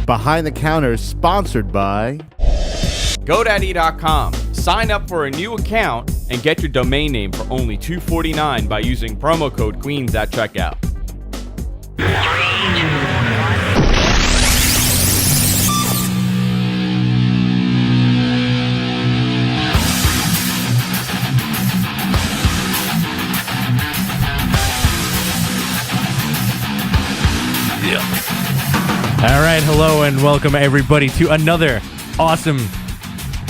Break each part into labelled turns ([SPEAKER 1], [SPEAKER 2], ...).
[SPEAKER 1] Behind the Counter is sponsored by
[SPEAKER 2] GoDaddy.com. Sign up for a new account and get your domain name for only $2.49 by using promo code Queens at checkout.
[SPEAKER 3] All right, hello and welcome everybody to another awesome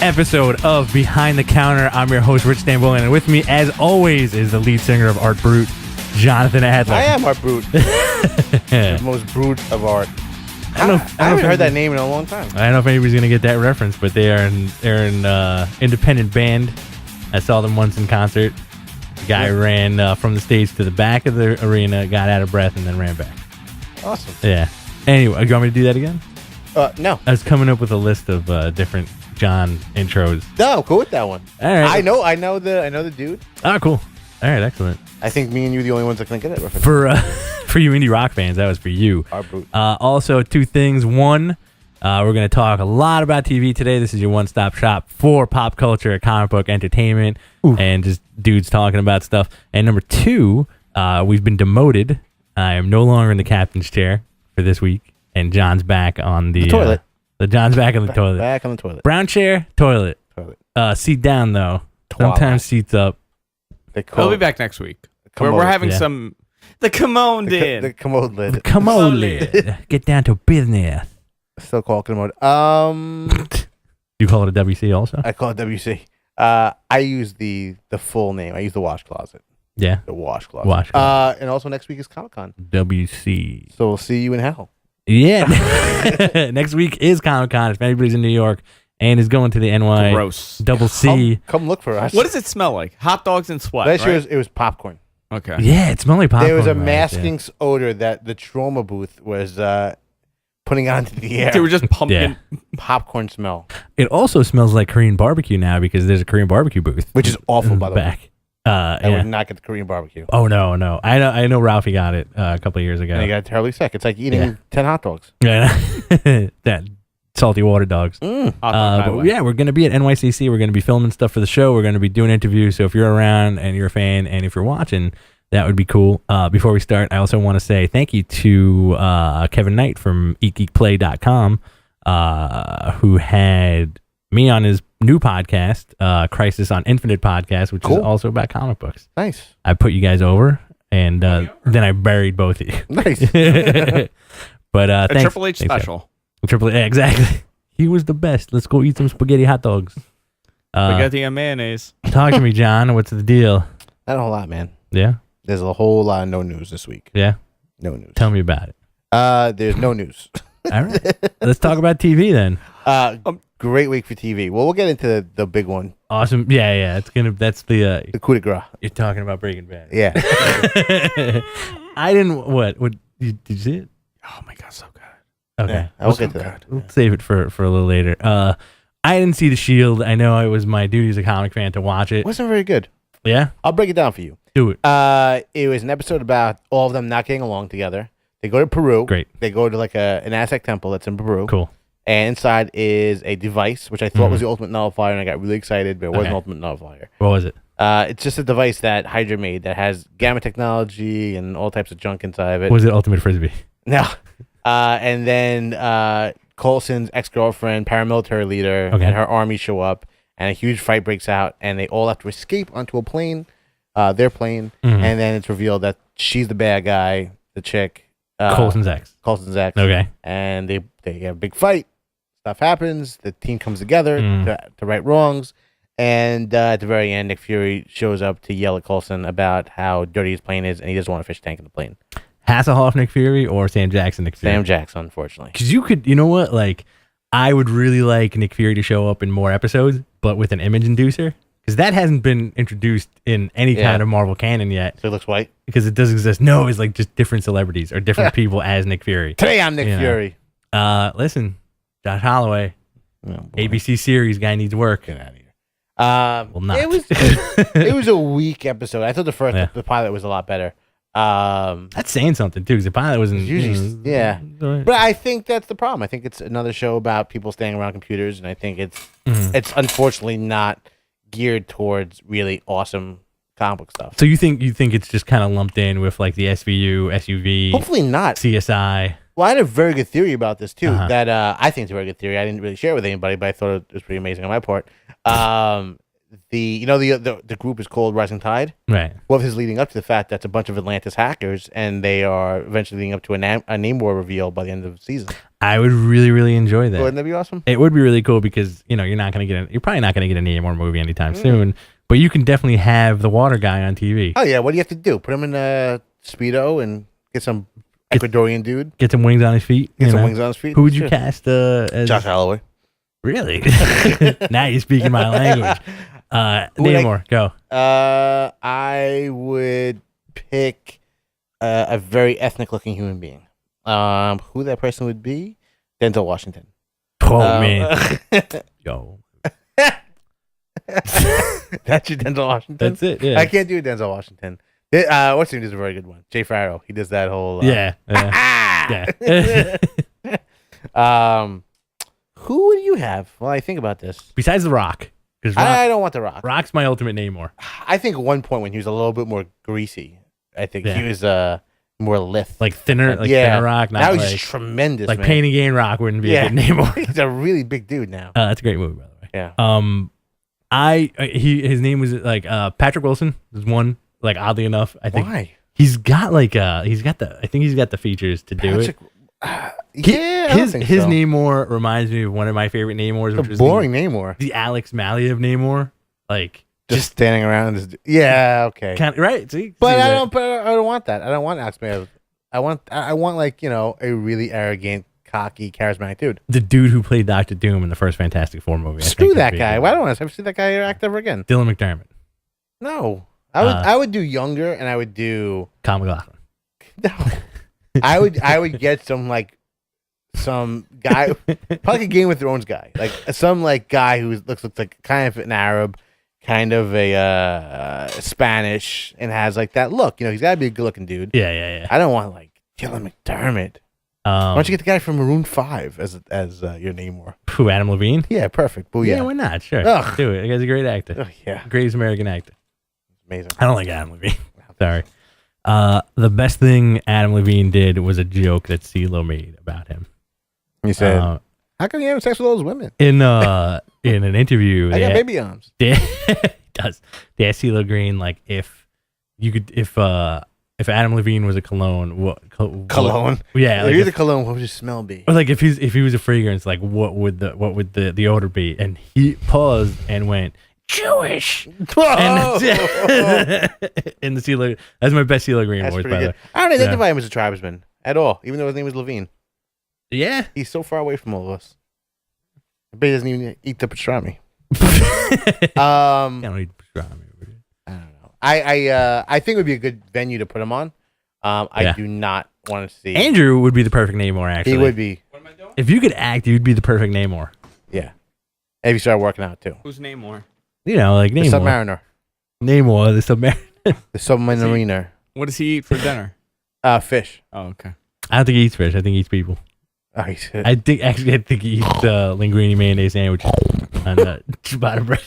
[SPEAKER 3] episode of Behind the Counter. I'm your host, Rich Stambolian, and with me, as always, is the lead singer of Art Brut, Jonathan Adler.
[SPEAKER 4] I am Art Brut. The most brute of art. I haven't heard that name in a long time.
[SPEAKER 3] I don't know if anybody's going to get that reference, but they're an independent band. I saw them once in concert. The guy ran from the stage to the back of the arena, got out of breath, and then ran back.
[SPEAKER 4] Awesome.
[SPEAKER 3] Yeah. Anyway, you want me to do that again?
[SPEAKER 4] No.
[SPEAKER 3] I was coming up with a list of different John intros.
[SPEAKER 4] No, I'm cool with that one.
[SPEAKER 3] All right.
[SPEAKER 4] I know the dude.
[SPEAKER 3] Oh, cool. All right, excellent.
[SPEAKER 4] I think me and you are the only ones that can get that reference.
[SPEAKER 3] For you indie rock fans, that was for you.
[SPEAKER 4] Art Brut.
[SPEAKER 3] Also, two things. One, we're going to talk a lot about TV today. This is your one-stop shop for pop culture, comic book entertainment, and just dudes talking about stuff. And number two, we've been demoted. I am no longer in the captain's chair for this week, and John's back on the
[SPEAKER 4] toilet.
[SPEAKER 3] John's back on the toilet.
[SPEAKER 4] Back on the toilet.
[SPEAKER 3] Brown chair, toilet. Seat down though.
[SPEAKER 4] Twilight.
[SPEAKER 3] Sometimes seats up.
[SPEAKER 2] We'll be back next week. We're having some... The commode in.
[SPEAKER 4] The commode lid.
[SPEAKER 3] Come on, lid. Get down to business.
[SPEAKER 4] Still call it commode.
[SPEAKER 3] You call it a WC also?
[SPEAKER 4] I call it WC. I use the full name. I use the wash closet.
[SPEAKER 3] Yeah.
[SPEAKER 4] The wash closet. And also next week is Comic-Con.
[SPEAKER 3] WC.
[SPEAKER 4] So we'll see you in hell.
[SPEAKER 3] Yeah. Next week is Comic-Con. If anybody's in New York and is going to the NYCC.
[SPEAKER 4] Come look for us.
[SPEAKER 2] What does it smell like? Hot dogs and sweat,
[SPEAKER 4] Last year
[SPEAKER 2] right?
[SPEAKER 4] it was popcorn.
[SPEAKER 2] Okay.
[SPEAKER 3] Yeah, it smells like popcorn.
[SPEAKER 4] There was a
[SPEAKER 3] right
[SPEAKER 4] masking odor that the trauma booth was putting onto the air.
[SPEAKER 2] They were just pumpkin.
[SPEAKER 4] Popcorn smell.
[SPEAKER 3] It also smells like Korean barbecue now because there's a Korean barbecue booth.
[SPEAKER 4] Which is awful, by the way.
[SPEAKER 3] Back.
[SPEAKER 4] I would not get the Korean barbecue.
[SPEAKER 3] Oh, no. I know Ralphie got it a couple of years ago.
[SPEAKER 4] And he got terribly sick. It's like eating 10 hot dogs.
[SPEAKER 3] Yeah. That salty water dogs.
[SPEAKER 2] But
[SPEAKER 3] yeah, we're going to be at NYCC. We're going to be filming stuff for the show. We're going to be doing interviews. So if you're around and you're a fan and if you're watching, that would be cool. Before we start, I also want to say thank you to Kevin Knight from EatGeekPlay.com who had me on his new podcast, Crisis on Infinite podcast, which is also about comic books.
[SPEAKER 4] Nice.
[SPEAKER 3] I put you guys over, and then I buried both of you.
[SPEAKER 4] Nice.
[SPEAKER 3] But
[SPEAKER 2] a
[SPEAKER 3] thanks.
[SPEAKER 2] Triple H special.
[SPEAKER 3] Triple H, exactly. He was the best. Let's go eat some spaghetti hot dogs.
[SPEAKER 2] Spaghetti and mayonnaise.
[SPEAKER 3] Talk to me, John. What's the deal?
[SPEAKER 4] Not a whole lot, man.
[SPEAKER 3] Yeah?
[SPEAKER 4] There's a whole lot of no news this week.
[SPEAKER 3] Yeah?
[SPEAKER 4] No news.
[SPEAKER 3] Tell me about it.
[SPEAKER 4] There's no news.
[SPEAKER 3] All right. Let's talk about TV then.
[SPEAKER 4] Great week for TV. Well, we'll get into the big one.
[SPEAKER 3] Awesome. Yeah. That's the
[SPEAKER 4] coup de grace.
[SPEAKER 3] You're talking about Breaking Bad.
[SPEAKER 4] Yeah.
[SPEAKER 3] I didn't. What? Did you see it?
[SPEAKER 2] Oh my god, so good.
[SPEAKER 3] Okay.
[SPEAKER 4] Yeah, I'll get to that.
[SPEAKER 3] We'll save it for a little later. I didn't see The Shield. I know it was my duty as a comic fan to watch it.
[SPEAKER 4] It wasn't very good.
[SPEAKER 3] Yeah?
[SPEAKER 4] I'll break it down for you.
[SPEAKER 3] Do it.
[SPEAKER 4] It was an episode about all of them not getting along together. They go to Peru.
[SPEAKER 3] Great.
[SPEAKER 4] They go to like an Aztec temple that's in Peru.
[SPEAKER 3] Cool.
[SPEAKER 4] And inside is a device, which I thought was the ultimate nullifier, and I got really excited, but it wasn't ultimate nullifier.
[SPEAKER 3] What was it?
[SPEAKER 4] It's just a device that Hydra made that has gamma technology and all types of junk inside of it.
[SPEAKER 3] Was it Ultimate Frisbee?
[SPEAKER 4] No. And then Coulson's ex-girlfriend, paramilitary leader, and her army show up, and a huge fight breaks out, and they all have to escape onto a plane, their plane, and then it's revealed that she's the bad guy, the chick.
[SPEAKER 3] Coulson's ex.
[SPEAKER 4] Okay. And they have a big fight. Stuff happens. The team comes together to right wrongs. And at the very end, Nick Fury shows up to yell at Coulson about how dirty his plane is, and he doesn't want a fish tank in the plane.
[SPEAKER 3] Hasselhoff Nick Fury or Sam Jackson Nick Fury?
[SPEAKER 4] Sam Jackson, unfortunately.
[SPEAKER 3] Because you know what? Like, I would really like Nick Fury to show up in more episodes, but with an image inducer. Because that hasn't been introduced in any kind of Marvel canon yet.
[SPEAKER 4] So he looks white?
[SPEAKER 3] Because it does exist. No, it's like just different celebrities or different people as Nick Fury.
[SPEAKER 4] Today I'm Nick Fury.
[SPEAKER 3] Listen, Josh Holloway, ABC series guy needs work.
[SPEAKER 4] Get out of here.
[SPEAKER 3] Well, not.
[SPEAKER 4] It was a weak episode. I thought the pilot was a lot better.
[SPEAKER 3] That's saying something too, because the pilot wasn't.
[SPEAKER 4] Usually, yeah. But I think that's the problem. I think it's another show about people staying around computers, and I think it's unfortunately not geared towards really awesome comic book stuff.
[SPEAKER 3] So you think it's just kind of lumped in with like the SVU, SUV?
[SPEAKER 4] Hopefully not.
[SPEAKER 3] CSI.
[SPEAKER 4] Well, I had a very good theory about this too. That I think it's a very good theory. I didn't really share it with anybody, but I thought it was pretty amazing on my part. The group is called Rising Tide.
[SPEAKER 3] Right.
[SPEAKER 4] Well, this is leading up to the fact that it's a bunch of Atlantis hackers, and they are eventually leading up to a Namor reveal by the end of the season.
[SPEAKER 3] I would really, really enjoy that.
[SPEAKER 4] Wouldn't that be awesome?
[SPEAKER 3] It would be really cool because you're probably not gonna get a Namor movie anytime soon. But you can definitely have the water guy on TV.
[SPEAKER 4] Oh yeah, what do you have to do? Put him in a Speedo and get some Ecuadorian dude.
[SPEAKER 3] Get some wings on his feet.
[SPEAKER 4] Get some wings on his feet.
[SPEAKER 3] Who would you cast as
[SPEAKER 4] Josh Holloway?
[SPEAKER 3] Really? Now you're speaking my language. Namor, go.
[SPEAKER 4] I would pick a very ethnic-looking human being. Who that person would be? Denzel Washington.
[SPEAKER 3] Oh man. Yo.
[SPEAKER 4] That's your Denzel Washington?
[SPEAKER 3] That's it, yeah.
[SPEAKER 4] I can't do Denzel Washington. What's his name is a very good one. Jay Farrow. He does that whole...
[SPEAKER 3] Yeah.
[SPEAKER 4] Who would you have? Well, I think about this.
[SPEAKER 3] Besides The Rock. Because
[SPEAKER 4] I don't want The Rock.
[SPEAKER 3] Rock's my ultimate Namor.
[SPEAKER 4] I think at one point when he was a little bit more greasy, I think he was more lithe.
[SPEAKER 3] Like thinner Rock.
[SPEAKER 4] Now he's just tremendous,
[SPEAKER 3] like
[SPEAKER 4] man.
[SPEAKER 3] Pain and Gain Rock wouldn't be a good Namor.
[SPEAKER 4] He's a really big dude now.
[SPEAKER 3] That's a great movie, by the way.
[SPEAKER 4] Yeah.
[SPEAKER 3] His name was like Patrick Wilson is one. Like oddly enough, I think
[SPEAKER 4] Why?
[SPEAKER 3] he's got the features to do it. His Namor reminds me of one of my favorite Namors, which was
[SPEAKER 4] boring Namor,
[SPEAKER 3] the Alex Malley of Namor, like
[SPEAKER 4] just standing around. Yeah, okay,
[SPEAKER 3] right. See,
[SPEAKER 4] but I don't want that. I don't want Alex Malley. I want like a really arrogant, cocky, charismatic dude.
[SPEAKER 3] The dude who played Doctor Doom in the first Fantastic Four movie.
[SPEAKER 4] Screw that guy. Why don't I want to ever see that guy act ever again?
[SPEAKER 3] Dylan McDermott.
[SPEAKER 4] No, I would do younger, and I would do
[SPEAKER 3] Kyle MacLachlan.
[SPEAKER 4] No, I would get some guy, probably like a Game of Thrones guy, like some guy who looks like kind of an Arab, kind of a Spanish, and has like that look. He's got to be a good looking dude.
[SPEAKER 3] Yeah.
[SPEAKER 4] I don't want Dylan McDermott. Why don't you get the guy from Maroon 5 as your Namor?
[SPEAKER 3] Who, Adam Levine?
[SPEAKER 4] Yeah, perfect. Booyah.
[SPEAKER 3] Yeah, why not? Sure.
[SPEAKER 4] Ugh.
[SPEAKER 3] Do it. The guy's a great actor.
[SPEAKER 4] Ugh, yeah.
[SPEAKER 3] Greatest American actor.
[SPEAKER 4] Amazing.
[SPEAKER 3] I don't like Adam Levine. Sorry. The best thing Adam Levine did was a joke that CeeLo made about him.
[SPEAKER 4] He said, "How come you having sex with all those women?"
[SPEAKER 3] In an interview,
[SPEAKER 4] I got baby arms.
[SPEAKER 3] He does. They asked CeeLo Green if Adam Levine was a cologne, what
[SPEAKER 4] cologne?
[SPEAKER 3] Yeah,
[SPEAKER 4] if you're the cologne, what would your smell be?
[SPEAKER 3] Or if he was a fragrance, what would the odor be? And he paused and went, Jewish. And in the CeeLo, that's my best CeeLo Green voice, by the way.
[SPEAKER 4] I don't identify him as a tribesman at all, even though his name is Levine.
[SPEAKER 3] Yeah,
[SPEAKER 4] he's so far away from all of us. I bet he doesn't even eat the pastrami.
[SPEAKER 3] I don't eat pastrami.
[SPEAKER 4] I don't know. I think it would be a good venue to put him on. I do not want to see.
[SPEAKER 3] Andrew would be the perfect Namor. Actually,
[SPEAKER 4] he would be.
[SPEAKER 2] What am I doing?
[SPEAKER 3] If you could act, you'd be the perfect Namor.
[SPEAKER 4] Yeah. And if you start working out too.
[SPEAKER 2] Who's Namor?
[SPEAKER 3] Namor.
[SPEAKER 4] The Submariner.
[SPEAKER 3] Namor, the Submariner.
[SPEAKER 4] The Submariner.
[SPEAKER 2] What does he eat for dinner?
[SPEAKER 4] Fish.
[SPEAKER 2] Oh, okay.
[SPEAKER 3] I don't think he eats fish. I think he eats people.
[SPEAKER 4] Oh, he should.
[SPEAKER 3] I think he eats linguine mayonnaise sandwich on the ciabatta bread.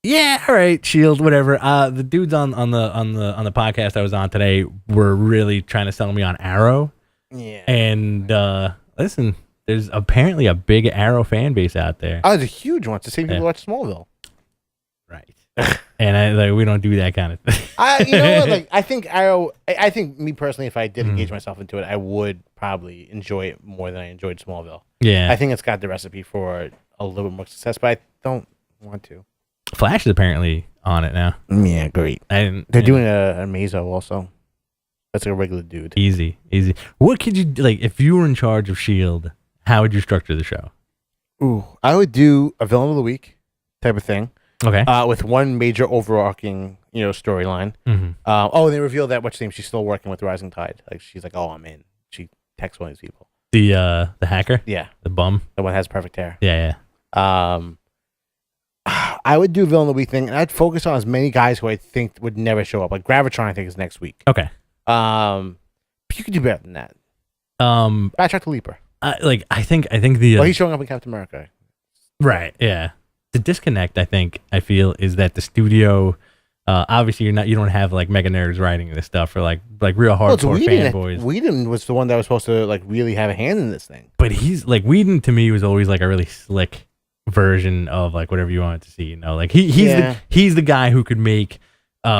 [SPEAKER 3] Yeah, all right, Shield, whatever. The dudes on the podcast I was on today were really trying to sell me on Arrow.
[SPEAKER 4] Yeah.
[SPEAKER 3] And listen, there's apparently a big Arrow fan base out there.
[SPEAKER 4] Oh, it's a huge one. It's the same people watch Smallville.
[SPEAKER 3] Right. And we don't do that kind of thing.
[SPEAKER 4] You know what? I think Arrow. I think me personally, if I did engage myself into it, I would probably enjoy it more than I enjoyed Smallville.
[SPEAKER 3] Yeah.
[SPEAKER 4] I think it's got the recipe for a little bit more success, but I don't want to.
[SPEAKER 3] Flash is apparently on it now.
[SPEAKER 4] Yeah, great. They're doing a Mazo also. That's like a regular dude.
[SPEAKER 3] Easy. What could you if you were in charge of Shield? How would you structure the show?
[SPEAKER 4] Ooh, I would do a villain of the week type of thing.
[SPEAKER 3] Okay.
[SPEAKER 4] With one major overarching, storyline.
[SPEAKER 3] Mm-hmm.
[SPEAKER 4] They revealed that what's her name? She's still working with Rising Tide. She's like, oh, I'm in. She texts one of these people.
[SPEAKER 3] The hacker.
[SPEAKER 4] Yeah.
[SPEAKER 3] The bum.
[SPEAKER 4] The one that has perfect hair.
[SPEAKER 3] Yeah.
[SPEAKER 4] I would do villain of the week thing, and I'd focus on as many guys who I think would never show up. Like Gravitron, I think is next week.
[SPEAKER 3] Okay.
[SPEAKER 4] But you could do better than that. Backtrack to Leaper.
[SPEAKER 3] I think the.
[SPEAKER 4] Well, he's showing up in Captain America.
[SPEAKER 3] Right. Yeah. The disconnect, I feel, is that the studio. Obviously, you don't have like mega nerds writing this stuff or like real hardcore fanboys.
[SPEAKER 4] Whedon was the one that was supposed to like really have a hand in this thing.
[SPEAKER 3] But he's like Whedon to me was always like a really slick version of like whatever you wanted to see. You know, like he's the guy who could make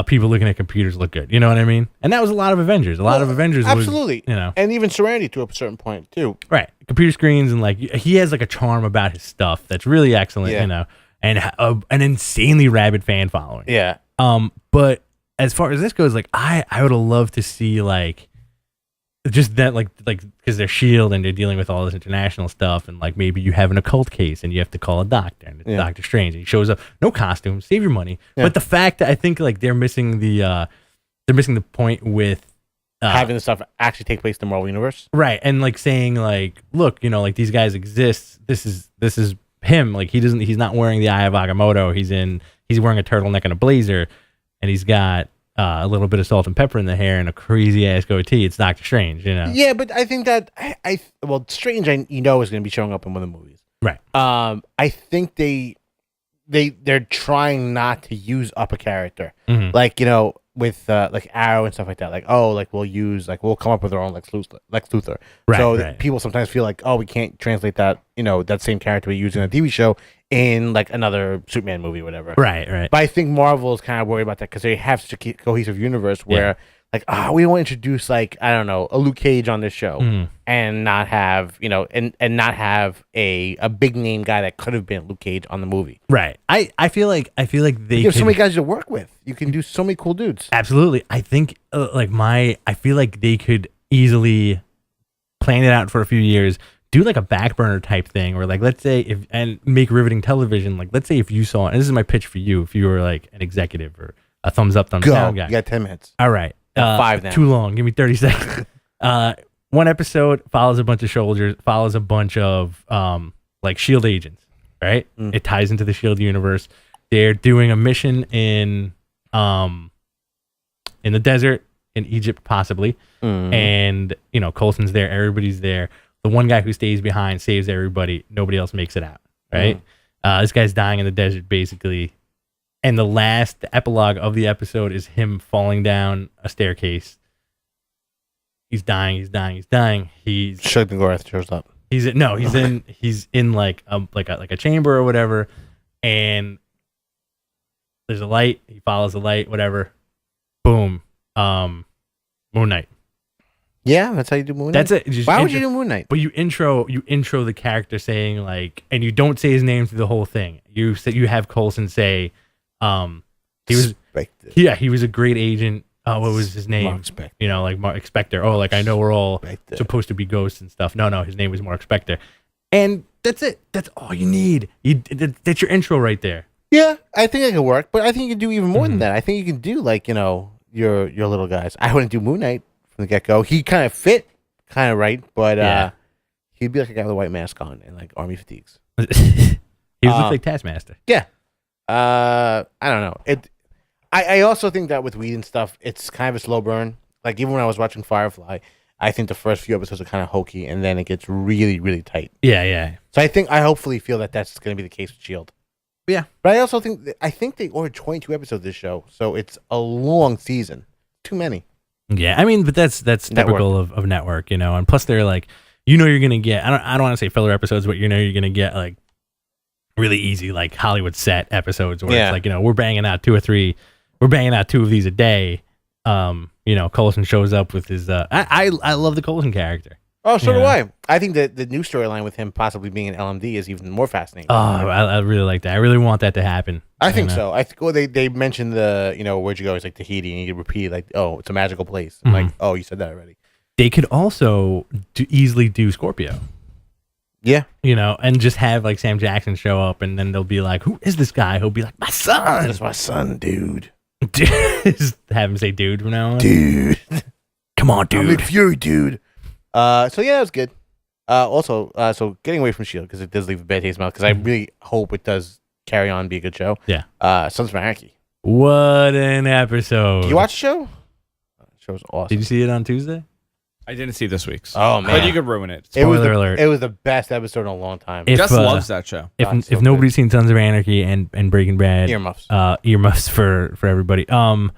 [SPEAKER 3] people looking at computers look good. You know what I mean? And that was a lot of Avengers. A lot of Avengers,
[SPEAKER 4] absolutely.
[SPEAKER 3] Was,
[SPEAKER 4] and even Serenity to a certain point too.
[SPEAKER 3] Right, computer screens and like he has like a charm about his stuff that's really excellent. You know, and an insanely rabid fan following.
[SPEAKER 4] Yeah.
[SPEAKER 3] But as far as this goes, like I would have loved to see like just that like because they're S.H.I.E.L.D. and they're dealing with all this international stuff, and like maybe you have an occult case and you have to call a doctor, and it's Doctor Strange, and he shows up, no costume, save your money. But the fact that I think like they're missing the point with
[SPEAKER 4] having the stuff actually take place in the Marvel universe,
[SPEAKER 3] right? And like saying like, look, you know, like these guys exist. This is him. Like he's not wearing the Eye of Agamotto. He's wearing a turtleneck and a blazer, and he's got a little bit of salt and pepper in the hair and a crazy ass goatee. It's Doctor Strange, you know.
[SPEAKER 4] Yeah, but I think that Strange, is going to be showing up in one of the movies,
[SPEAKER 3] right?
[SPEAKER 4] I think they're trying not to use up a character, like with like Arrow and stuff like that. Like we'll come up with our own Lex Luthor.
[SPEAKER 3] Right,
[SPEAKER 4] so people sometimes feel like we can't translate that that same character we use in a TV show in like another Superman movie or whatever.
[SPEAKER 3] Right.
[SPEAKER 4] But I think Marvel is kind of worried about that because they have such a cohesive universe where like we don't want to introduce like I don't know a Luke Cage on this show and not have and not have a big name guy that could have been Luke Cage on the movie.
[SPEAKER 3] Right. I feel like they
[SPEAKER 4] have so many guys to work with. You can do so many cool dudes.
[SPEAKER 3] Absolutely. I think I feel like they could easily plan it out for a few years. Do like a back burner type thing, or like let's say and make riveting television. Like let's say if you saw, and this is my pitch for you, if you were like an executive or a thumbs up, thumbs down guy.
[SPEAKER 4] You got 10 minutes.
[SPEAKER 3] All right,
[SPEAKER 4] 5 now.
[SPEAKER 3] Too long. Give me 30 seconds. One episode follows a bunch of soldiers, follows a bunch of like S.H.I.E.L.D. agents. Right, it ties into the S.H.I.E.L.D. universe. They're doing a mission in the desert in Egypt, possibly, and Coulson's there. Everybody's there. The one guy who stays behind saves everybody. Nobody else makes it out, right? This guy's dying in the desert, basically. And the epilogue of the episode is him falling down a staircase. He's dying.
[SPEAKER 4] Shug McGrath shows up.
[SPEAKER 3] He's in like a chamber or whatever, and there's a light. He follows the light, whatever. Boom. Moon Knight.
[SPEAKER 4] Yeah, that's how you do Moon Knight.
[SPEAKER 3] That's it.
[SPEAKER 4] Why would you do Moon Knight?
[SPEAKER 3] But you intro the character saying like, and you don't say his name through the whole thing. You have Coulson say, he was a great agent. What was his name?
[SPEAKER 4] Mark Spector.
[SPEAKER 3] Like Mark Spector. Oh, like I know we're all supposed to be ghosts and stuff. No, his name was Mark Spector, and that's it. That's all you need. That's your intro right there.
[SPEAKER 4] Yeah, I think it could work, but I think you can do even more than that. I think you can do like your little guys. I wouldn't do Moon Knight from the get go. He kind of fit, kind of right, but he'd be like a guy with a white mask on and like army fatigues.
[SPEAKER 3] He was like Taskmaster.
[SPEAKER 4] Yeah. I don't know. I also think that with Whedon stuff, it's kind of a slow burn. Like even when I was watching Firefly, I think the first few episodes are kind of hokey, and then it gets really, really tight.
[SPEAKER 3] Yeah.
[SPEAKER 4] So I hopefully feel that that's going to be the case with S.H.I.E.L.D.
[SPEAKER 3] Yeah,
[SPEAKER 4] but I also think they ordered 22 episodes of this show, so it's a long season. Too many.
[SPEAKER 3] Yeah, I mean, but that's typical of network, and plus they're like, you're gonna get. I don't want to say filler episodes, but you're gonna get like really easy like Hollywood set episodes where it's like we're banging out 2 of these a day. Coulson shows up with his. I love the Coulson character.
[SPEAKER 4] Oh, so do I. I think that the new storyline with him possibly being an LMD is even more fascinating.
[SPEAKER 3] Oh, I really like that. I really want that to happen.
[SPEAKER 4] I think so. I think they mentioned the where'd you go? It's like Tahiti, and you repeat like, oh, it's a magical place. I'm like, oh, you said that already.
[SPEAKER 3] They could also easily do Scorpio.
[SPEAKER 4] Yeah,
[SPEAKER 3] and just have like Sam Jackson show up, and then they'll be like, "Who is this guy?" He'll be like, "My son."
[SPEAKER 4] That's my son, dude.
[SPEAKER 3] Just have him say "dude" from now on.
[SPEAKER 4] Dude,
[SPEAKER 3] come on, dude.
[SPEAKER 4] I'm Nick Fury, dude. So yeah, that was good. Also, so getting away from S.H.I.E.L.D. because it does leave a bad taste in my mouth. Because I really hope it does carry on and be a good show.
[SPEAKER 3] Yeah.
[SPEAKER 4] Sons of Anarchy.
[SPEAKER 3] What an episode!
[SPEAKER 4] Do you watch the show? The show's awesome.
[SPEAKER 3] Did you see it on Tuesday?
[SPEAKER 2] I didn't see this week's.
[SPEAKER 4] Oh man,
[SPEAKER 2] But you could ruin it.
[SPEAKER 3] Spoiler alert.
[SPEAKER 4] It was the best episode in a long time.
[SPEAKER 3] If,
[SPEAKER 2] Gus loves that show.
[SPEAKER 3] If nobody's seen Sons of Anarchy and Breaking Bad,
[SPEAKER 4] earmuffs
[SPEAKER 3] for everybody. Sons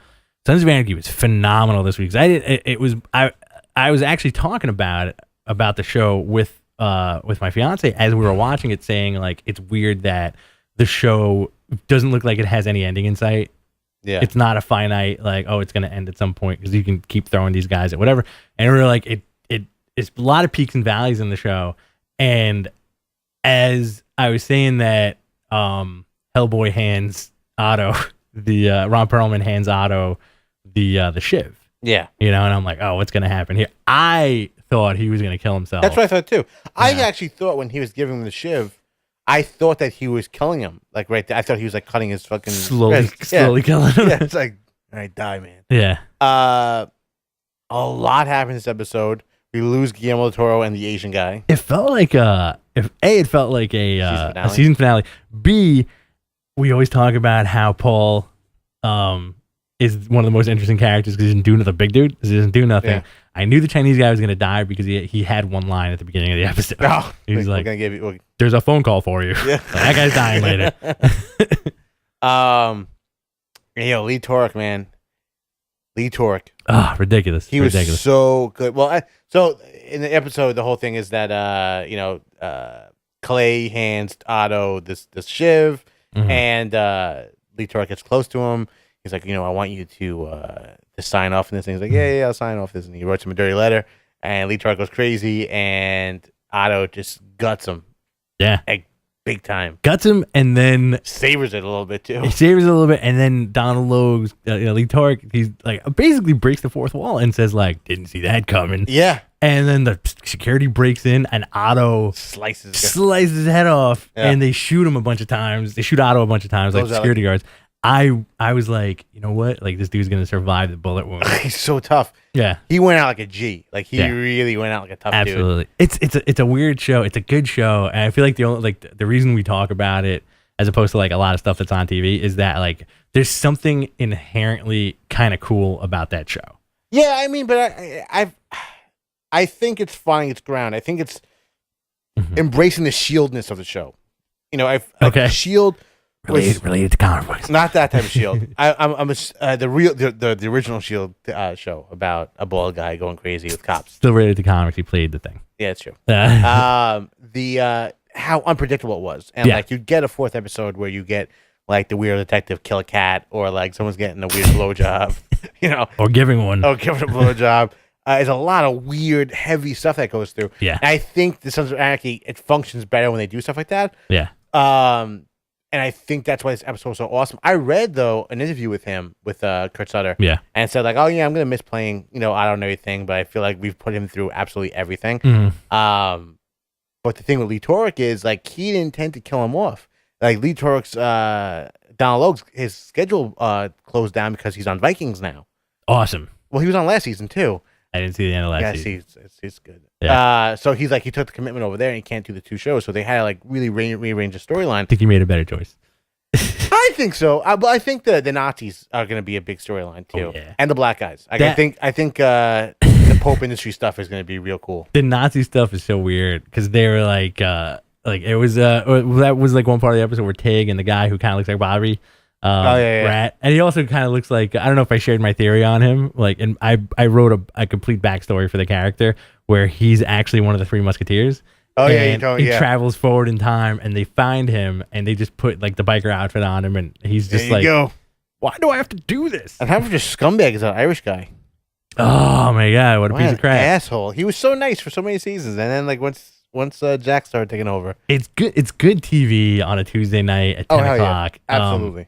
[SPEAKER 3] of Anarchy was phenomenal this week. I was actually talking about the show with my fiance as we were watching it, saying like it's weird that the show doesn't look like it has any ending in sight.
[SPEAKER 4] Yeah,
[SPEAKER 3] it's not a finite like, oh, it's going to end at some point because you can keep throwing these guys at whatever. And we're like, it's a lot of peaks and valleys in the show. And as I was saying that, Hellboy hands Otto, the Ron Perlman hands Otto the shiv.
[SPEAKER 4] Yeah,
[SPEAKER 3] and I'm like, oh, what's going to happen here? I thought he was going to kill himself.
[SPEAKER 4] That's what I thought too. I actually thought when he was giving him the shiv, I thought that he was killing him. Like right there, I thought he was like cutting his fucking
[SPEAKER 3] slowly killing him.
[SPEAKER 4] Yeah, it's like, all right, die, man.
[SPEAKER 3] Yeah.
[SPEAKER 4] A lot happened this episode. We lose Guillermo del Toro and the Asian guy.
[SPEAKER 3] It felt like it felt like a season finale. B, we always talk about how Paul is one of the most interesting characters because he doesn't do another big dude. He doesn't do nothing.
[SPEAKER 4] Yeah.
[SPEAKER 3] I knew the Chinese guy was going to die because he had one line at the beginning of the episode.
[SPEAKER 4] Oh,
[SPEAKER 3] he was like,
[SPEAKER 4] gonna give you,
[SPEAKER 3] there's a phone call for you.
[SPEAKER 4] Yeah.
[SPEAKER 3] That guy's dying later.
[SPEAKER 4] Lee Torek, man. Lee Torek.
[SPEAKER 3] Oh, ridiculous.
[SPEAKER 4] He was so good. Well, so in the episode, the whole thing is that, Clay hands Otto this shiv, and Lee Torek gets close to him. He's like, I want you to sign off on this. And he's like, yeah, I'll sign off this. And he writes him a dirty letter. And Lee Torek goes crazy, and Otto just guts him.
[SPEAKER 3] Yeah.
[SPEAKER 4] Like, big time.
[SPEAKER 3] Guts him, and then
[SPEAKER 4] savors it a little bit, too.
[SPEAKER 3] He savors it a little bit, and then Donald Logue's, Lee Torek, he's like, basically breaks the fourth wall and says, like, didn't see that coming.
[SPEAKER 4] Yeah.
[SPEAKER 3] And then the security breaks in, and Otto slices his head off, and they shoot him a bunch of times. They shoot Otto a bunch of times, like security guards. I was like, you know what? Like, this dude's gonna survive the bullet wound.
[SPEAKER 4] He's so tough.
[SPEAKER 3] Yeah,
[SPEAKER 4] he went out like a G. Like he really went out like a tough dude.
[SPEAKER 3] Absolutely. It's a weird show. It's a good show, and I feel like the reason we talk about it as opposed to like a lot of stuff that's on TV is that like there's something inherently kind of cool about that show.
[SPEAKER 4] Yeah, I mean, but I think it's finding its ground. I think it's embracing the shieldness of the show. Shield.
[SPEAKER 3] Related to comic books.
[SPEAKER 4] Not that type of Shield. I'm the original Shield show about a bald guy going crazy with cops.
[SPEAKER 3] Still related to comics. He played the thing.
[SPEAKER 4] Yeah, it's true. How unpredictable it was, and like you get a fourth episode where you get like the weird detective kill a cat, or like someone's getting a weird blowjob,
[SPEAKER 3] or giving one,
[SPEAKER 4] or giving a blowjob. There's a lot of weird, heavy stuff that goes through.
[SPEAKER 3] Yeah,
[SPEAKER 4] and I think the Sons of Anarchy, it functions better when they do stuff like that.
[SPEAKER 3] Yeah.
[SPEAKER 4] And I think that's why this episode was so awesome. I read, though, an interview with him, with Kurt Sutter.
[SPEAKER 3] Yeah.
[SPEAKER 4] And said, like, oh, yeah, I'm going to miss playing, I don't know everything, but I feel like we've put him through absolutely everything.
[SPEAKER 3] Mm-hmm.
[SPEAKER 4] But the thing with Lee Torek is, like, he didn't intend to kill him off. Like, Lee Torek's, Donald Logue's, his schedule closed down because he's on Vikings now.
[SPEAKER 3] Awesome.
[SPEAKER 4] Well, he was on last season, too.
[SPEAKER 3] I didn't see the end of last season.
[SPEAKER 4] It's good.
[SPEAKER 3] Yeah.
[SPEAKER 4] So he's like, he took the commitment over there and he can't do the two shows. So they had to like really rearrange the storyline. I
[SPEAKER 3] think he made a better choice.
[SPEAKER 4] I think so. But I think the Nazis are going to be a big storyline too. Oh, yeah. And the black guys. I think the Pope industry stuff is going to be real cool.
[SPEAKER 3] The Nazi stuff is so weird because they were like it was that was like one part of the episode where Tig and the guy who kind of looks like Bobby. Rat, and he also kind of looks like, I don't know if I shared my theory on him, like, and I wrote a complete backstory for the character where he's actually one of the Three Musketeers.
[SPEAKER 4] Oh yeah,
[SPEAKER 3] he travels forward in time, and they find him, and they just put like the biker outfit on him, and he's just like, why do I have to do this?
[SPEAKER 4] And how much a scumbag is that Irish guy?
[SPEAKER 3] Oh my god, what a piece of crap!
[SPEAKER 4] Asshole. He was so nice for so many seasons, and then like once Jack started taking over,
[SPEAKER 3] it's good TV on a Tuesday night at 10 o'clock.
[SPEAKER 4] Yeah. Absolutely.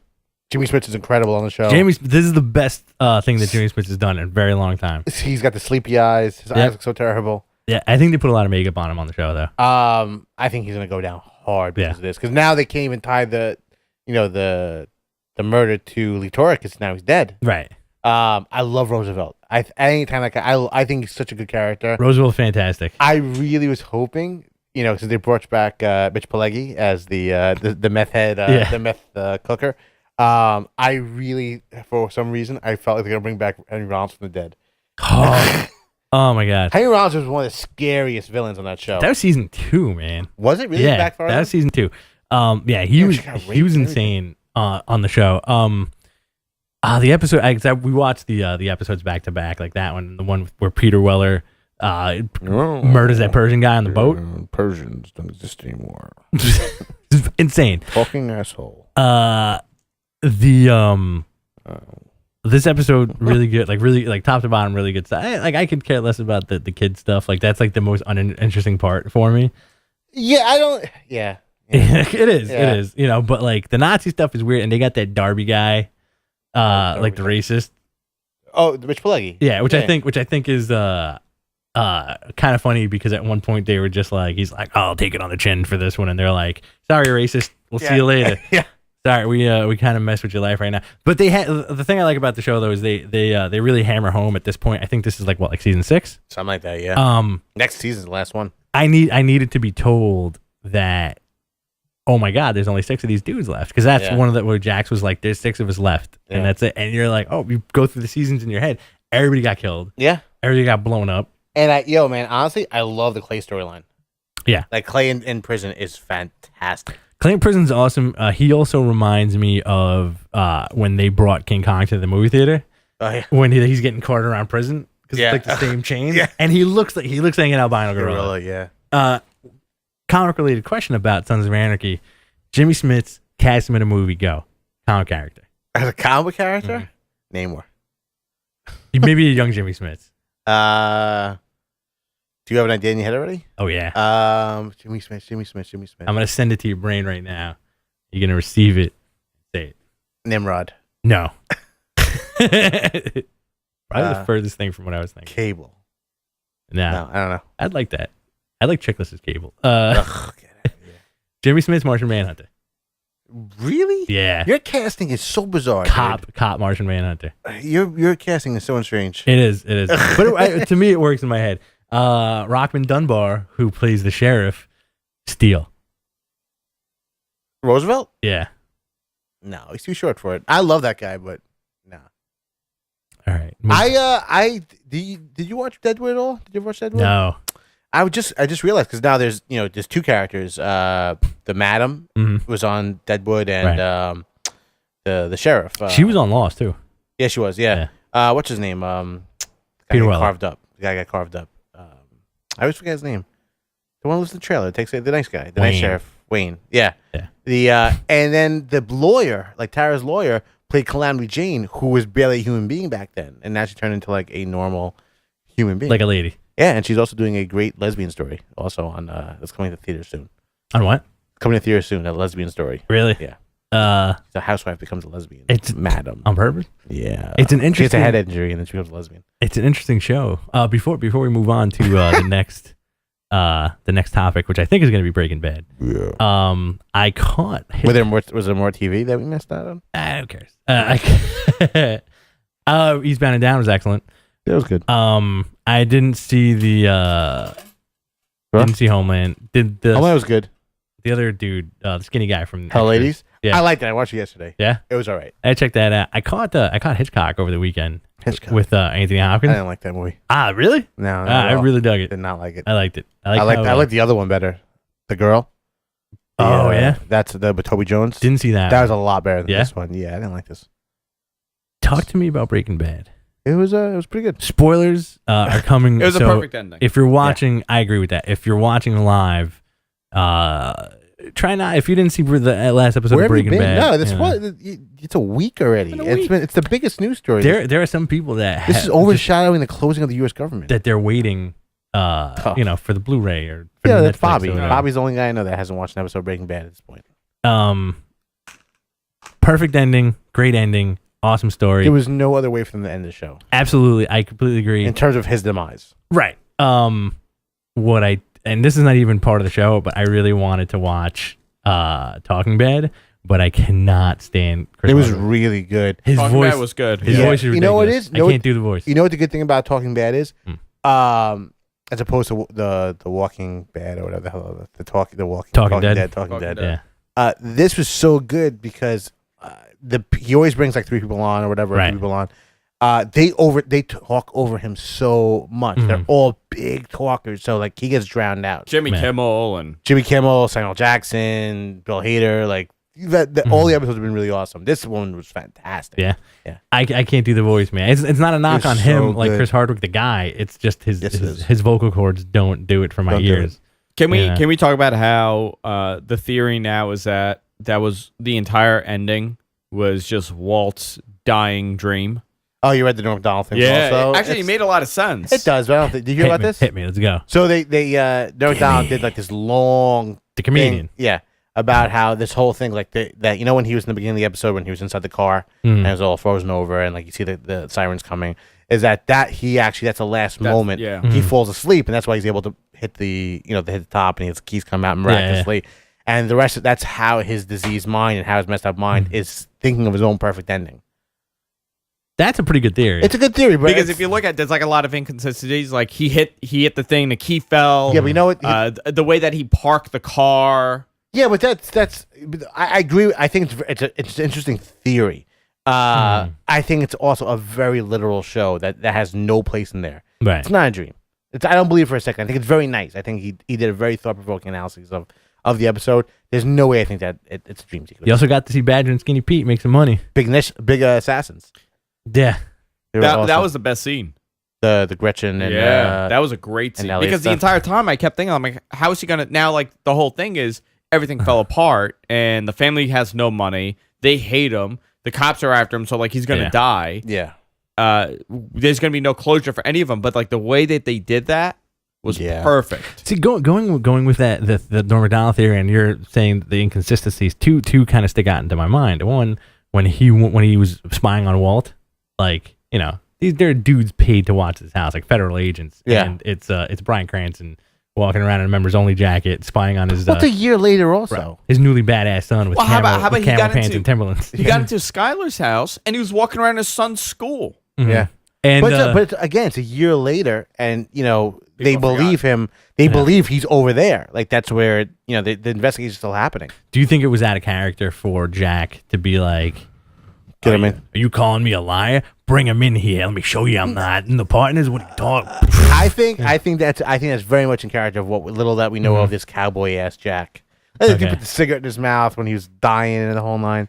[SPEAKER 4] Jimmy Smits is incredible on the show.
[SPEAKER 3] This is the best thing that Jimmy Smits has done in a very long time.
[SPEAKER 4] He's got the sleepy eyes. His eyes look so terrible.
[SPEAKER 3] Yeah, I think they put a lot of makeup on him on the show, though.
[SPEAKER 4] I think he's gonna go down hard because of this. Because now they can't even tie the murder to Lee Torek because now he's dead.
[SPEAKER 3] Right.
[SPEAKER 4] I love Roosevelt. Anytime I think he's such a good character.
[SPEAKER 3] Roosevelt's fantastic.
[SPEAKER 4] I really was hoping, because they brought back Mitch Pileggi as the meth head, the meth cooker. I really, for some reason, I felt like they're gonna bring back Henry Rollins from the dead.
[SPEAKER 3] Oh my God,
[SPEAKER 4] Henry Rollins was one of the scariest villains on that show.
[SPEAKER 3] that was season 2, man.
[SPEAKER 4] Was it really?
[SPEAKER 3] Yeah,
[SPEAKER 4] Back farther?
[SPEAKER 3] that was season 2. Yeah, he was insane on the show. The episode we watched the episodes back to back, like that one, the one where Peter Weller murders that Persian guy on the boat.
[SPEAKER 4] Persians don't exist anymore.
[SPEAKER 3] Insane.
[SPEAKER 4] Fucking asshole.
[SPEAKER 3] This episode really good, really top to bottom really good stuff. I could care less about the kid stuff. Like that's like the most uninteresting part for me.
[SPEAKER 4] Yeah, I don't. Yeah.
[SPEAKER 3] It is. But like the Nazi stuff is weird, and they got that Darby guy, like the racist.
[SPEAKER 4] Oh, Rich Pileggi.
[SPEAKER 3] Yeah, which I think is kind of funny because at one point they were just like, he's like, oh, I'll take it on the chin for this one, and they're like, sorry, racist, we'll see you later.
[SPEAKER 4] Yeah.
[SPEAKER 3] Sorry, we kind of mess with your life right now. But they had the thing I like about the show though is they really hammer home at this point. I think this is like season 6,
[SPEAKER 4] something like that. Yeah. Next season's the last one.
[SPEAKER 3] I needed to be told that. Oh my God, there's only 6 of these dudes left, because that's one of the where Jax was like, there's 6 of us left, and that's it. And you're like, oh, you go through the seasons in your head. Everybody got killed. Yeah. Everybody got blown up.
[SPEAKER 4] And man, honestly, I love the Clay storyline.
[SPEAKER 3] Yeah.
[SPEAKER 4] Like Clay in prison is fantastic.
[SPEAKER 3] Clay in prison's awesome. He also reminds me of when they brought King Kong to the movie theater. Oh yeah. When he's getting carted around prison because it's like the same chain. Yeah. And he looks like an albino gorilla. Yeah. Comic related question about Sons of Anarchy. Jimmy Smits cast him in a movie. Go. Comic character.
[SPEAKER 4] As a comic character? Mm-hmm. Name more.
[SPEAKER 3] Maybe a young Jimmy Smits.
[SPEAKER 4] Do you have an idea in your head already?
[SPEAKER 3] Oh yeah.
[SPEAKER 4] Jimmy Smits.
[SPEAKER 3] I'm gonna send it to your brain right now. You're gonna receive it. Say it.
[SPEAKER 4] Nimrod.
[SPEAKER 3] No. Probably the furthest thing from what I was thinking.
[SPEAKER 4] Cable.
[SPEAKER 3] No,
[SPEAKER 4] I don't know.
[SPEAKER 3] I'd like that. I like Chickless as Cable. Jimmy Smith's Martian Manhunter.
[SPEAKER 4] Really?
[SPEAKER 3] Yeah.
[SPEAKER 4] Your casting is so bizarre.
[SPEAKER 3] Cop Martian Manhunter.
[SPEAKER 4] Your casting is so strange.
[SPEAKER 3] It is. But to me, it works in my head. Rockman Dunbar, who plays the sheriff, Steele.
[SPEAKER 4] Roosevelt?
[SPEAKER 3] Yeah.
[SPEAKER 4] No, he's too short for it. I love that guy, but no.
[SPEAKER 3] All right.
[SPEAKER 4] Did you watch Deadwood at all? Did you ever watch Deadwood?
[SPEAKER 3] No.
[SPEAKER 4] I just realized because now there's 2 characters. The Madam was on Deadwood, and the sheriff.
[SPEAKER 3] She was on Lost too.
[SPEAKER 4] Yeah, she was. Yeah. What's his name?
[SPEAKER 3] Peter Weller.
[SPEAKER 4] Carved up. The guy got carved up. I always forget his name. The one who lives in the trailer. Takes the nice guy, the nice sheriff, Wayne. Yeah. And then the lawyer, like Tara's lawyer, played Calamity Jane, who was barely a human being back then, and now she turned into like a normal human being,
[SPEAKER 3] like a lady.
[SPEAKER 4] Yeah, and she's also doing a great lesbian story, also on that's coming to theater soon.
[SPEAKER 3] On what?
[SPEAKER 4] Coming to theater soon, a lesbian story.
[SPEAKER 3] Really?
[SPEAKER 4] Yeah. The housewife becomes a lesbian.
[SPEAKER 3] It's
[SPEAKER 4] Madam
[SPEAKER 3] on purpose.
[SPEAKER 4] Yeah.
[SPEAKER 3] It's an interesting.
[SPEAKER 4] She gets a head injury and then she becomes a lesbian.
[SPEAKER 3] It's an interesting show. Before we move on to the next topic, which I think is going to be Breaking Bad.
[SPEAKER 4] Yeah.
[SPEAKER 3] I caught.
[SPEAKER 4] Was there more TV that we missed out on?
[SPEAKER 3] Who cares? Eastbound and Down was excellent.
[SPEAKER 4] That was good.
[SPEAKER 3] I didn't see didn't see Homeland.
[SPEAKER 4] Homeland was good.
[SPEAKER 3] The other dude, the skinny guy from
[SPEAKER 4] Hell Ladies.
[SPEAKER 3] Yeah,
[SPEAKER 4] I liked it. I watched it yesterday.
[SPEAKER 3] Yeah,
[SPEAKER 4] it was all right.
[SPEAKER 3] I checked that out. I caught Hitchcock over the weekend.
[SPEAKER 4] Hitchcock
[SPEAKER 3] with Anthony Hopkins.
[SPEAKER 4] I didn't like that movie.
[SPEAKER 3] Ah, really?
[SPEAKER 4] No,
[SPEAKER 3] I really dug it.
[SPEAKER 4] Did not like it.
[SPEAKER 3] I liked it.
[SPEAKER 4] I liked the other one better. The girl.
[SPEAKER 3] Yeah,
[SPEAKER 4] that's with Toby Jones.
[SPEAKER 3] Didn't see that.
[SPEAKER 4] That was a lot better than this one. Yeah, I didn't like this.
[SPEAKER 3] Talk to me about Breaking Bad.
[SPEAKER 4] It was pretty good.
[SPEAKER 3] Spoilers are coming.
[SPEAKER 2] It was a perfect ending.
[SPEAKER 3] If you're watching, I agree with that. If you're watching live, try not. If you didn't see the last episode of Breaking Bad,
[SPEAKER 4] no, it's a week already. It's the biggest news story.
[SPEAKER 3] There are some people that
[SPEAKER 4] this is overshadowing the closing of the U.S. government.
[SPEAKER 3] That they're waiting, for the Blu-ray or for
[SPEAKER 4] that's Bobby. Bobby's the only guy I know that hasn't watched an episode of Breaking Bad at this point.
[SPEAKER 3] Perfect ending, great ending. Awesome story.
[SPEAKER 4] There was no other way for them to end the show.
[SPEAKER 3] Absolutely. I completely agree.
[SPEAKER 4] In terms of his demise.
[SPEAKER 3] Right. And this is not even part of the show, but I really wanted to watch Talking Bad, but I cannot stand Chris.
[SPEAKER 4] It was really good.
[SPEAKER 3] His
[SPEAKER 2] Talking
[SPEAKER 3] voice
[SPEAKER 2] Bad was good.
[SPEAKER 3] His voice is ridiculous.
[SPEAKER 4] You know what it is?
[SPEAKER 3] I can't do the voice.
[SPEAKER 4] You know what the good thing about Talking Bad is? as opposed to the Walking Bad or whatever the hell Talking Dead.
[SPEAKER 3] Yeah.
[SPEAKER 4] This was so good because he always brings like 3 people on or whatever,
[SPEAKER 3] right.
[SPEAKER 4] 3 people on. They talk over him so much. They're all big talkers, so like he gets drowned out.
[SPEAKER 2] Jimmy Kimmel,
[SPEAKER 4] Samuel Jackson, Bill Hader, like all the episodes have been really awesome. This one was fantastic.
[SPEAKER 3] Yeah.
[SPEAKER 4] Yeah.
[SPEAKER 3] I can't do the voice, man. It's not a knock on him, like Chris Hardwick, the guy. It's just his vocal cords don't do it for my ears.
[SPEAKER 2] Can we talk about how the theory now is that was the entire ending was just Walt's dying dream?
[SPEAKER 4] Oh, you read the Norm Macdonald thing?
[SPEAKER 2] Yeah,
[SPEAKER 4] also?
[SPEAKER 2] actually, it made a lot of sense.
[SPEAKER 4] It does, but I don't think. Did you hear about this?
[SPEAKER 3] Hit me, let's go.
[SPEAKER 4] So Norm Macdonald did like this long
[SPEAKER 3] the comedian,
[SPEAKER 4] about how this whole thing, like that when he was in the beginning of the episode when he was inside the car and it was all frozen over and like you see the sirens coming, is that he actually that's the last moment he falls asleep and that's why he's able to hit the hit the top and his keys come out miraculously. And the rest that's how his diseased mind and how his messed up mind is thinking of his own perfect ending.
[SPEAKER 3] That's a pretty good theory.
[SPEAKER 4] It's a good theory, but
[SPEAKER 2] because if you look at, there's like a lot of inconsistencies. Like he hit the thing, the key fell.
[SPEAKER 4] Yeah, but you know what?
[SPEAKER 2] The way that he parked the car.
[SPEAKER 4] Yeah, but that's. I agree. I think it's an interesting theory. I think it's also a very literal show that has no place in there.
[SPEAKER 3] Right.
[SPEAKER 4] It's not a dream. I don't believe for a second. I think it's very nice. I think he did a very thought provoking analysis of the episode. There's no way I think that it's a dream sequence.
[SPEAKER 3] You also got to see Badger and Skinny Pete make some money.
[SPEAKER 4] Big assassins.
[SPEAKER 3] Yeah,
[SPEAKER 2] that was the best scene.
[SPEAKER 4] The Gretchen and
[SPEAKER 2] that was a great scene because the entire time I kept thinking, I'm like, how is he gonna now? Like the whole thing is everything fell apart and the family has no money. They hate him. The cops are after him, so like he's gonna die.
[SPEAKER 4] Yeah.
[SPEAKER 2] There's gonna be no closure for any of them. But like the way that they did that was perfect.
[SPEAKER 3] See, going with that the Norm Macdonald theory, and you're saying the inconsistencies. Two kind of stick out into my mind. One, when he was spying on Walt. Like, there are dudes paid to watch this house, like federal agents.
[SPEAKER 4] Yeah.
[SPEAKER 3] And it's Bryan Cranston walking around in a members only jacket, spying on his.
[SPEAKER 4] What's a year later also?
[SPEAKER 3] His newly badass son with
[SPEAKER 2] how about
[SPEAKER 3] camel pants and Timberlands.
[SPEAKER 2] He got into Skylar's house and he was walking around his son's school.
[SPEAKER 3] Mm-hmm.
[SPEAKER 4] Yeah.
[SPEAKER 3] And
[SPEAKER 4] but again, it's a year later, and they believe him. They believe he's over there. Like that's where the investigation's still happening.
[SPEAKER 3] Do you think it was out of character for Jack to be like?
[SPEAKER 4] Get him in.
[SPEAKER 3] Are you calling me a liar? Bring him in here. Let me show you I'm not in the partners. What are you talking?
[SPEAKER 4] I think that's very much in character of what little that we know of this cowboy ass Jack. He put the cigarette in his mouth when he was dying and the whole nine.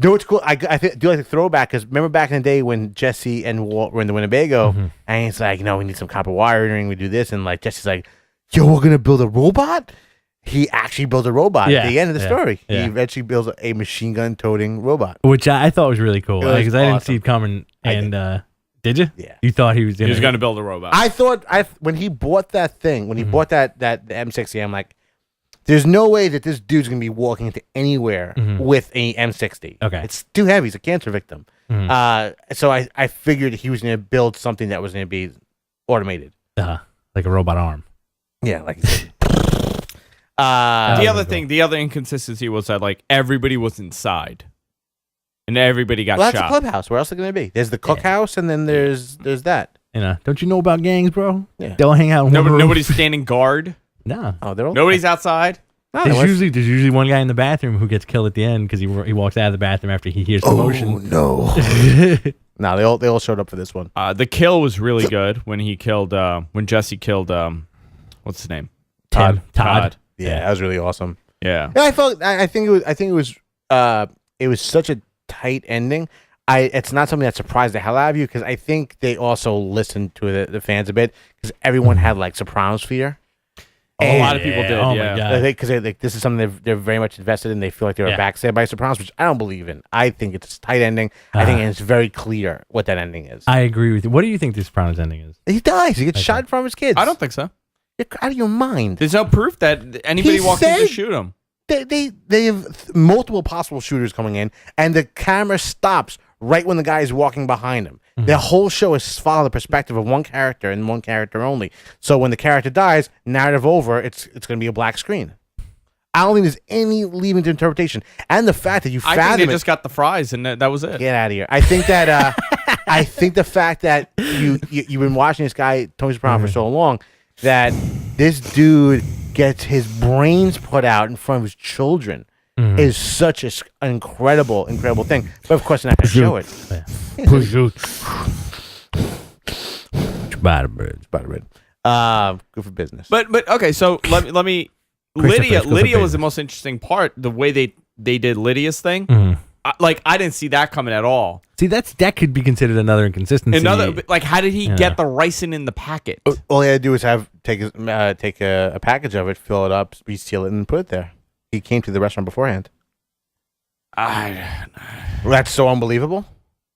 [SPEAKER 4] Do what's cool. I do like the throwback because remember back in the day when Jesse and Walt were in the Winnebago and he's like, we need some copper wiring. We do this and like Jesse's like, yo, we're gonna build a robot. He actually builds a robot at the end of the story. Yeah. He eventually builds a machine gun toting robot,
[SPEAKER 3] which I thought was really cool because I didn't see it coming. And did you?
[SPEAKER 2] Yeah,
[SPEAKER 3] you thought he was
[SPEAKER 2] going to build a robot.
[SPEAKER 4] I thought when he bought that thing, when he bought that the M60, I'm like, there's no way that this dude's gonna be walking into anywhere with a M60.
[SPEAKER 3] Okay,
[SPEAKER 4] it's too heavy. He's a cancer victim. So I figured he was gonna build something that was gonna be automated,
[SPEAKER 3] like a robot arm.
[SPEAKER 4] Yeah, like.
[SPEAKER 2] The other inconsistency was that like everybody was inside, and everybody got shot.
[SPEAKER 4] That's a clubhouse. Where else is it gonna be? There's the cookhouse, and then there's that.
[SPEAKER 3] Don't you know about gangs, bro?
[SPEAKER 4] Yeah,
[SPEAKER 3] they'll hang out.
[SPEAKER 2] Nobody's standing guard.
[SPEAKER 3] No.
[SPEAKER 4] Oh, they're all
[SPEAKER 2] nobody's outside.
[SPEAKER 3] No, there's usually one guy in the bathroom who gets killed at the end because he walks out of the bathroom after he hears commotion.
[SPEAKER 4] Oh no! No, they all showed up for this one.
[SPEAKER 2] The kill was really good when he killed when Jesse killed what's his name?
[SPEAKER 3] Todd.
[SPEAKER 4] Yeah, that was really awesome.
[SPEAKER 2] Yeah.
[SPEAKER 4] I think it was such a tight ending. It's not something that surprised the hell out of you because I think they also listened to the fans a bit because everyone had like Sopranos fear.
[SPEAKER 2] A lot of people did.
[SPEAKER 3] Oh my god!
[SPEAKER 4] Because this is something they're very much invested in. They feel like they were backstabbed by Sopranos, which I don't believe in. I think it's a tight ending. I think it's very clear what that ending is.
[SPEAKER 3] I agree with you. What do you think this Sopranos ending is?
[SPEAKER 4] He dies. He gets shot from his kids.
[SPEAKER 2] I don't think so.
[SPEAKER 4] You're out of your mind.
[SPEAKER 2] There's no proof that anybody walked in to shoot him.
[SPEAKER 4] They have multiple possible shooters coming in, and the camera stops right when the guy is walking behind him. The whole show is follow the perspective of one character and one character only. So when the character dies, narrative over, it's going to be a black screen. I don't think there's any leaving to interpretation. And the fact that you fathom
[SPEAKER 2] I think they just got the fries and that was it.
[SPEAKER 4] Get out of here. I think that I think the fact that you've been watching this guy Tony Soprano for so long that this dude gets his brains put out in front of his children is such an incredible thing. But of course, they're not going to show it. Spider-Man. Good for business.
[SPEAKER 2] But okay, so let me. Lydia was the most interesting part. The way they did Lydia's thing. I didn't see that coming at all.
[SPEAKER 3] See, that could be considered another inconsistency.
[SPEAKER 2] How did he get the ricin in the packet?
[SPEAKER 4] All he had to do was take a package of it, fill it up, reseal it, and put it there. He came to the restaurant beforehand. That's so unbelievable.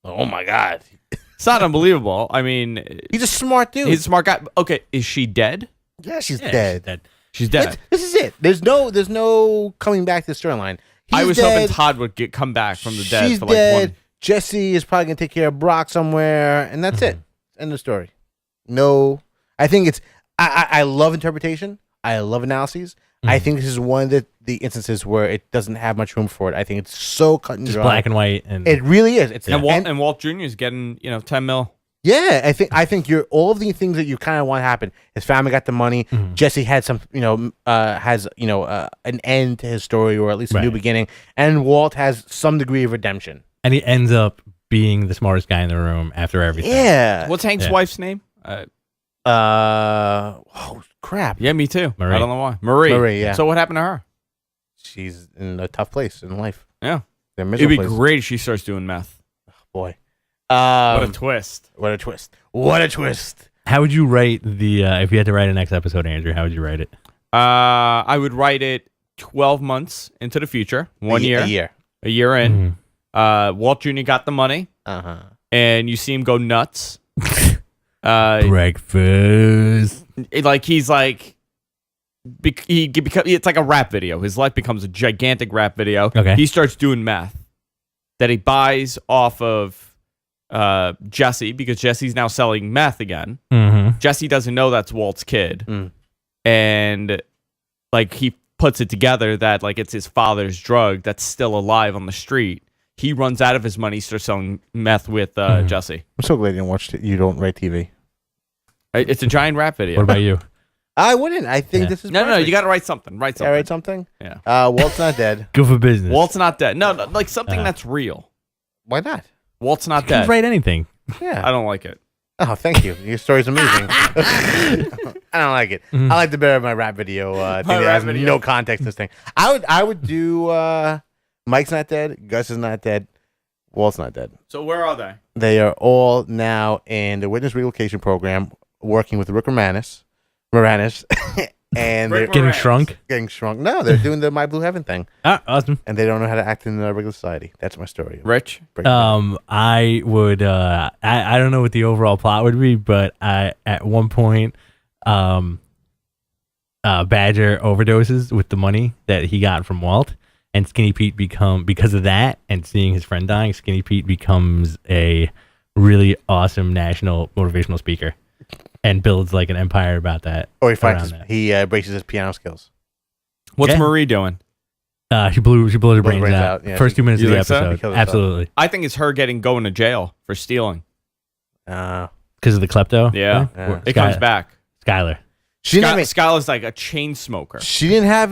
[SPEAKER 4] Oh my God.
[SPEAKER 2] It's not unbelievable. I mean,
[SPEAKER 4] he's a smart dude.
[SPEAKER 2] He's a smart guy. Okay, is she dead?
[SPEAKER 4] Yeah, she's dead.
[SPEAKER 2] She's dead.
[SPEAKER 4] This is it. There's no coming back to the storyline.
[SPEAKER 2] I was hoping Todd would come back from the dead.
[SPEAKER 4] She's dead. Jesse is probably gonna take care of Brock somewhere, and that's it. End of story. No, I think it's. I love interpretation. I love analyses. I think this is one of the instances where it doesn't have much room for it. I think it's so cut and dry.
[SPEAKER 3] Just black and white, and
[SPEAKER 4] it really is.
[SPEAKER 2] And Walt Jr. is getting 10 mil.
[SPEAKER 4] Yeah, I think you're all of the things that you kind of want to happen. His family got the money. Jesse had some, has an end to his story, or at least a new beginning. And Walt has some degree of redemption.
[SPEAKER 3] And he ends up being the smartest guy in the room after everything.
[SPEAKER 4] Yeah.
[SPEAKER 2] What's Hank's wife's name?
[SPEAKER 4] Oh crap.
[SPEAKER 2] Yeah, me too.
[SPEAKER 3] Marie.
[SPEAKER 2] I don't know why. Marie.
[SPEAKER 4] Yeah.
[SPEAKER 2] So what happened to her?
[SPEAKER 4] She's in a tough place in life.
[SPEAKER 2] Yeah.
[SPEAKER 4] It'd
[SPEAKER 2] be great if she starts doing meth.
[SPEAKER 4] Oh, boy.
[SPEAKER 2] What a twist.
[SPEAKER 4] What a twist.
[SPEAKER 3] How would you write if you had to write a next episode, Andrew, how would you write it?
[SPEAKER 2] I would write it 12 months into the future. 1 year. A year in. Walt Jr. got the money. And you see him go nuts.
[SPEAKER 3] Breakfast.
[SPEAKER 2] It's like a rap video. His life becomes a gigantic rap video.
[SPEAKER 3] Okay.
[SPEAKER 2] He starts doing meth that he buys off of Jesse, because Jesse's now selling meth again. Jesse doesn't know that's Walt's kid. And he puts it together that it's his father's drug that's still alive on the street. He runs out of his money, starts selling meth with Jesse.
[SPEAKER 4] I'm so glad you don't write TV.
[SPEAKER 2] It's a giant rap video.
[SPEAKER 3] What about you?
[SPEAKER 4] I wouldn't. I think this is
[SPEAKER 2] No, you got to write something. Write something.
[SPEAKER 4] Yeah. Walt's not dead.
[SPEAKER 3] Good for business.
[SPEAKER 2] Walt's not dead. No, something that's real.
[SPEAKER 4] Why not?
[SPEAKER 2] Walt's not
[SPEAKER 3] You
[SPEAKER 2] dead.
[SPEAKER 3] can write anything.
[SPEAKER 4] Yeah.
[SPEAKER 2] I don't like it.
[SPEAKER 4] Oh, thank you. Your story's amazing. I don't like it. I like the better of my rap video. Thing that has no context to this thing. I would do Mike's not dead. Gus is not dead. Walt's not dead.
[SPEAKER 2] So where are they?
[SPEAKER 4] They are all now in the witness relocation program, working with Rick Moranis. And they're
[SPEAKER 3] getting shrunk.
[SPEAKER 4] No, they're doing the My Blue Heaven thing.
[SPEAKER 3] Awesome.
[SPEAKER 4] And they don't know how to act in regular society. That's my story.
[SPEAKER 2] Rich?
[SPEAKER 3] I would. I don't know what the overall plot would be, but at one point, Badger overdoses with the money that he got from Walt, and Skinny Pete because of that, and seeing his friend dying, Skinny Pete becomes a really awesome national motivational speaker. And builds an empire about that.
[SPEAKER 4] Or he braces his piano skills.
[SPEAKER 2] What's Marie doing?
[SPEAKER 3] She blew her brains out.
[SPEAKER 4] Yeah,
[SPEAKER 3] First 2 minutes of the
[SPEAKER 2] so?
[SPEAKER 3] episode. Absolutely.
[SPEAKER 2] I think it's her going to jail for stealing.
[SPEAKER 3] Because of the klepto?
[SPEAKER 2] Yeah. It comes back.
[SPEAKER 3] Skylar.
[SPEAKER 2] Skylar's like a chain smoker.
[SPEAKER 4] She didn't have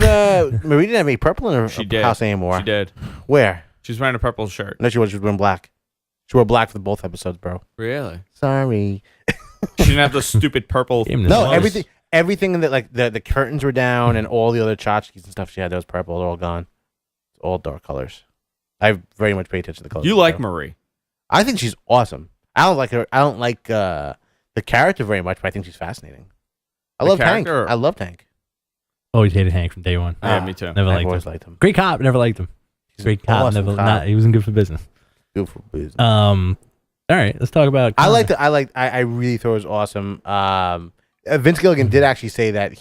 [SPEAKER 4] Marie didn't have any purple in her house anymore.
[SPEAKER 2] She did.
[SPEAKER 4] Where?
[SPEAKER 2] She was wearing a purple shirt.
[SPEAKER 4] No, she was wearing black. She wore black for both episodes, bro.
[SPEAKER 2] Really?
[SPEAKER 4] Sorry.
[SPEAKER 2] She didn't have the stupid purple.
[SPEAKER 4] No, everything that the curtains were down and all the other tchotchkes and stuff she had that was purple. They're all gone. It's all dark colors. I very much pay attention to the colors.
[SPEAKER 2] You like Marie?
[SPEAKER 4] I think she's awesome. I don't like her. I don't like the character very much, but I think she's fascinating. I love Hank. I loved Hank.
[SPEAKER 3] Always hated Hank from day one.
[SPEAKER 2] Yeah, me too.
[SPEAKER 3] Never liked him. Great cop. Never liked him. Great cop.
[SPEAKER 4] Awesome cop.
[SPEAKER 3] He wasn't good for business.
[SPEAKER 4] Good for business.
[SPEAKER 3] All right, let's talk about.
[SPEAKER 4] I really thought it was awesome. Vince Gilligan did actually say that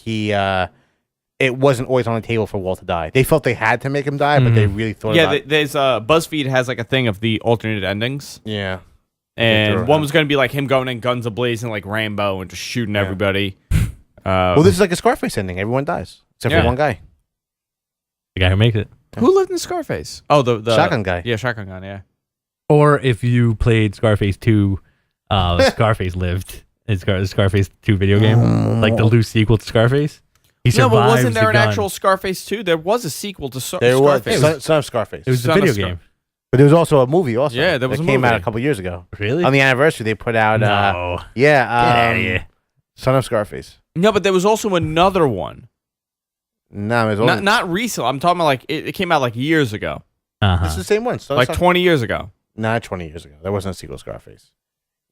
[SPEAKER 4] it wasn't always on the table for Walt to die. They felt they had to make him die, but they really thought.
[SPEAKER 2] Yeah, there's BuzzFeed has a thing of the alternate endings.
[SPEAKER 4] Yeah,
[SPEAKER 2] and one was going to be him going in guns ablazing like Rambo and just shooting everybody.
[SPEAKER 4] Well, this is like a Scarface ending. Everyone dies except for one guy.
[SPEAKER 3] The guy who makes it.
[SPEAKER 2] Who lived in Scarface? Oh, the
[SPEAKER 4] shotgun guy.
[SPEAKER 2] Yeah, shotgun guy. Yeah.
[SPEAKER 3] Or if you played Scarface 2 Scarface lived. It's Scarface 2 video game, like the loose sequel to Scarface. He
[SPEAKER 2] no, but wasn't there an
[SPEAKER 3] gun.
[SPEAKER 2] actual Scarface 2? There was a sequel to
[SPEAKER 4] there
[SPEAKER 2] Scarface.
[SPEAKER 4] Was Son of Scarface.
[SPEAKER 3] It was a video game.
[SPEAKER 4] But there was also a movie also.
[SPEAKER 2] Yeah, there was
[SPEAKER 4] that
[SPEAKER 2] a
[SPEAKER 4] came
[SPEAKER 2] movie.
[SPEAKER 4] out a couple years ago.
[SPEAKER 3] Really?
[SPEAKER 4] On the anniversary, they put out.
[SPEAKER 3] No.
[SPEAKER 4] Yeah.
[SPEAKER 3] Get out of here.
[SPEAKER 4] Son of Scarface.
[SPEAKER 2] No, but there was also another one.
[SPEAKER 4] No, it was
[SPEAKER 2] Not recent. I'm talking about like it came out like years ago.
[SPEAKER 3] Uh-huh.
[SPEAKER 4] This is the same one.
[SPEAKER 2] Like 20 years ago.
[SPEAKER 4] Not 20 years ago. There wasn't a sequel to Scarface.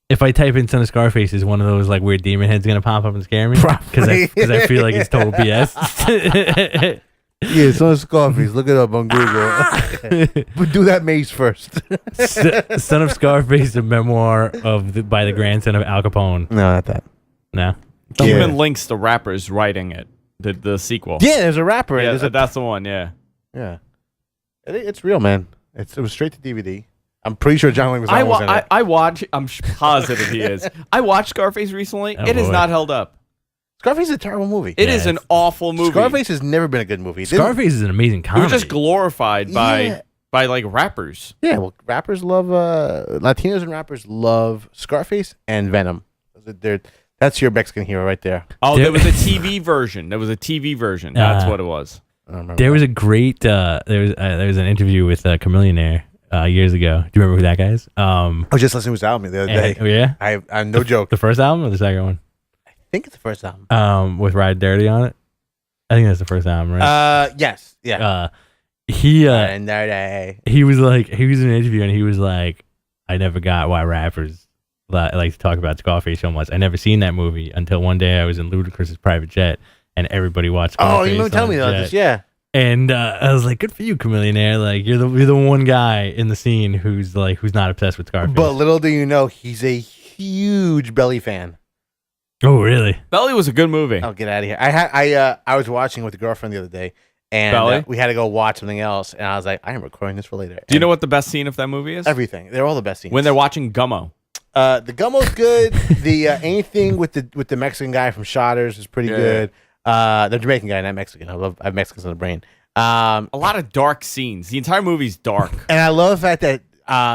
[SPEAKER 3] If I type in Son of Scarface, is one of those like weird demon heads gonna pop up and scare me? Because I feel like it's total BS.
[SPEAKER 4] Yeah, Son of Scarface. Look it up on Google. But do that maze first.
[SPEAKER 3] Son of Scarface, a memoir by the grandson of Al Capone.
[SPEAKER 4] No, not that.
[SPEAKER 3] No.
[SPEAKER 2] There's even links to rappers writing it. The sequel.
[SPEAKER 4] Yeah, there's a rapper.
[SPEAKER 2] Yeah, that's the one. Yeah.
[SPEAKER 4] Yeah. It's real, man. It was straight to DVD. I'm pretty sure John Leguizamo was in it.
[SPEAKER 2] I watch. I'm positive he is. I watched Scarface recently.
[SPEAKER 3] Oh,
[SPEAKER 2] it is
[SPEAKER 3] boy.
[SPEAKER 2] not held up.
[SPEAKER 4] Scarface is a terrible movie.
[SPEAKER 2] It is an awful movie.
[SPEAKER 4] Scarface has never been a good movie.
[SPEAKER 3] Scarface is an amazing
[SPEAKER 2] It
[SPEAKER 3] comedy.
[SPEAKER 2] was just glorified by like rappers.
[SPEAKER 4] Yeah, well, rappers love Latinos and rappers love Scarface and Venom. That's your Mexican hero right there.
[SPEAKER 2] Oh, there was a TV version. That's what it was.
[SPEAKER 4] I don't remember.
[SPEAKER 3] There was a great there was an interview with Chameleonaire years ago. Do you remember who that guy is?
[SPEAKER 4] I was just listening to his album the other day.
[SPEAKER 3] Oh yeah,
[SPEAKER 4] I no joke.
[SPEAKER 3] The first album or the second one?
[SPEAKER 4] I think it's the first album.
[SPEAKER 3] With Ride Dirty on it. I think that's the first album, right?
[SPEAKER 4] Yes, yeah.
[SPEAKER 3] He was like, he was in an interview and he was like, I never got why rappers like to talk about Scarface so much. I never seen that movie until one day I was in Ludacris's private jet and everybody watched Scarface.
[SPEAKER 4] Oh, you remember telling me about this? Yeah.
[SPEAKER 3] And I was like, good for you, Chameleonaire. Like you're the one guy in the scene who's not obsessed with Scarface.
[SPEAKER 4] But little do you know, he's a huge Belly fan.
[SPEAKER 3] Oh, really?
[SPEAKER 2] Belly was a good movie.
[SPEAKER 4] Oh, get out of here! I was watching with a girlfriend the other day, and we had to go watch something else, and I was like, I am recording this for later.
[SPEAKER 2] Do you know what the best scene of that movie is?
[SPEAKER 4] Everything. They're all the best scenes.
[SPEAKER 2] When they're watching Gummo.
[SPEAKER 4] The Gummo's good. The anything with the Mexican guy from Shotters is pretty good. The Jamaican guy, not Mexican. I have Mexicans in the brain.
[SPEAKER 2] A lot of dark scenes. The entire movie's dark.
[SPEAKER 4] And I love the fact that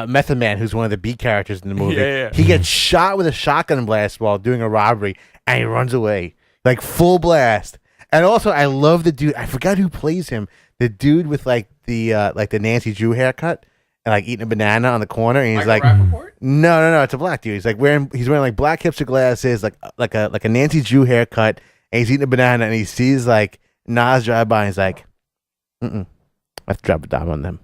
[SPEAKER 4] Method Man, who's one of the B characters in the movie, he gets shot with a shotgun blast while doing a robbery, and he runs away like full blast. And also, I love the dude. I forgot who plays him. The dude with like the Nancy Drew haircut and like eating a banana on the corner, and he's like no, it's a black dude. He's wearing like black hipster glasses, like a Nancy Drew haircut, and he's eating a banana, and he sees like Nas drive by, and he's like, I have to drop a dime on them.